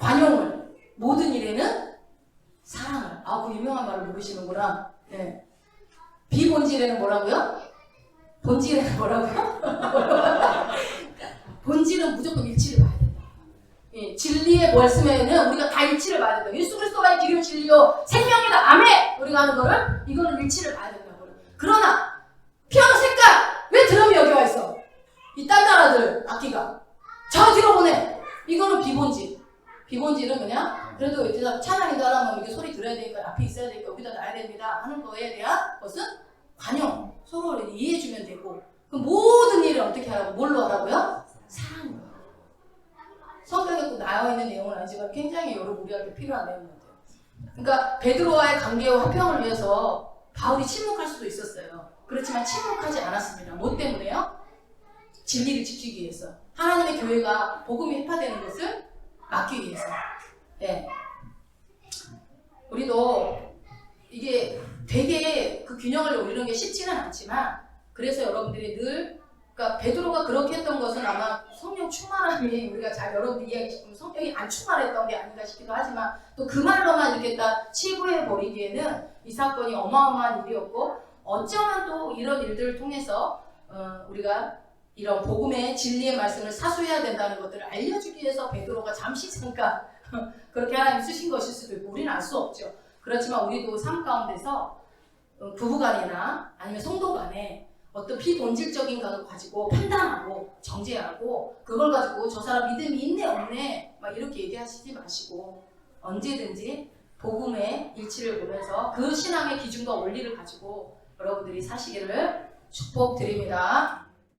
관용을. 모든 일에는 사랑을. 그 유명한 말을 모르시는구나. 네. 비본질에는 뭐라고요? 본질에는 뭐라고요? 본질은 무조건 일치를 봐야 된다. 예, 진리의 말씀에는 우리가 다 일치를 봐야 된다. 예수 그리스도가 길이요 진리요 생명이다. 아멘! 우리가 하는 거를 이거는 일치를 봐야 된다고요. 그러나 피아노 색깔! 왜 드럼이 여기 와 있어? 이 딴 나라들 악기가 저 뒤로 보내. 이거는 비본질. 비본질은 그냥 그래도 찬양인도 하려면 이게 소리 들어야 되니까 앞에 있어야 되니까 여기다 놔야 됩니다 하는 거에 대한 것은 관용, 서로를 이해해주면 되고, 그 모든 일을 어떻게 하라고? 뭘로 하라고요? 사랑으로. 성경에 또 나와 있는 내용은 아니지만 굉장히 여러분 우리한테 필요한 내용인데요. 그러니까 베드로와의 관계와 화평을 위해서 바울이 침묵할 수도 있었어요. 그렇지만 침묵하지 않았습니다. 뭐 때문에요? 진리를 지키기 위해서. 하나님의 교회가 복음이 회파되는 것을 막기 위해서. 네. 우리도 이게 되게 그 균형을 이루는 게 쉽지는 않지만, 그래서 여러분들이 늘, 그러니까 베드로가 그렇게 했던 것은 아마 성령 충만함이 우리가 잘 여러분들 이야기하시면 성령이 안 충만했던 게 아닌가 싶기도 하지만, 또 그 말로만 이렇게 딱 치부해 버리기에는 이 사건이 어마어마한 일이었고, 어쩌면 또 이런 일들을 통해서 우리가 이런 복음의 진리의 말씀을 사수해야 된다는 것들을 알려주기 위해서 베드로가 잠시 잠깐 그렇게 하나님 쓰신 것일 수도 있고, 우리는 알 수 없죠. 그렇지만 우리도 삶 가운데서 부부간이나 아니면 성도 간에 어떤 비본질적인 것을 가지고 판단하고 정죄하고 그걸 가지고 저 사람 믿음이 있네 없네 막 이렇게 얘기하시지 마시고, 언제든지 복음의 일치를 보면서 그 신앙의 기준과 원리를 가지고 여러분들이 사시기를 축복드립니다.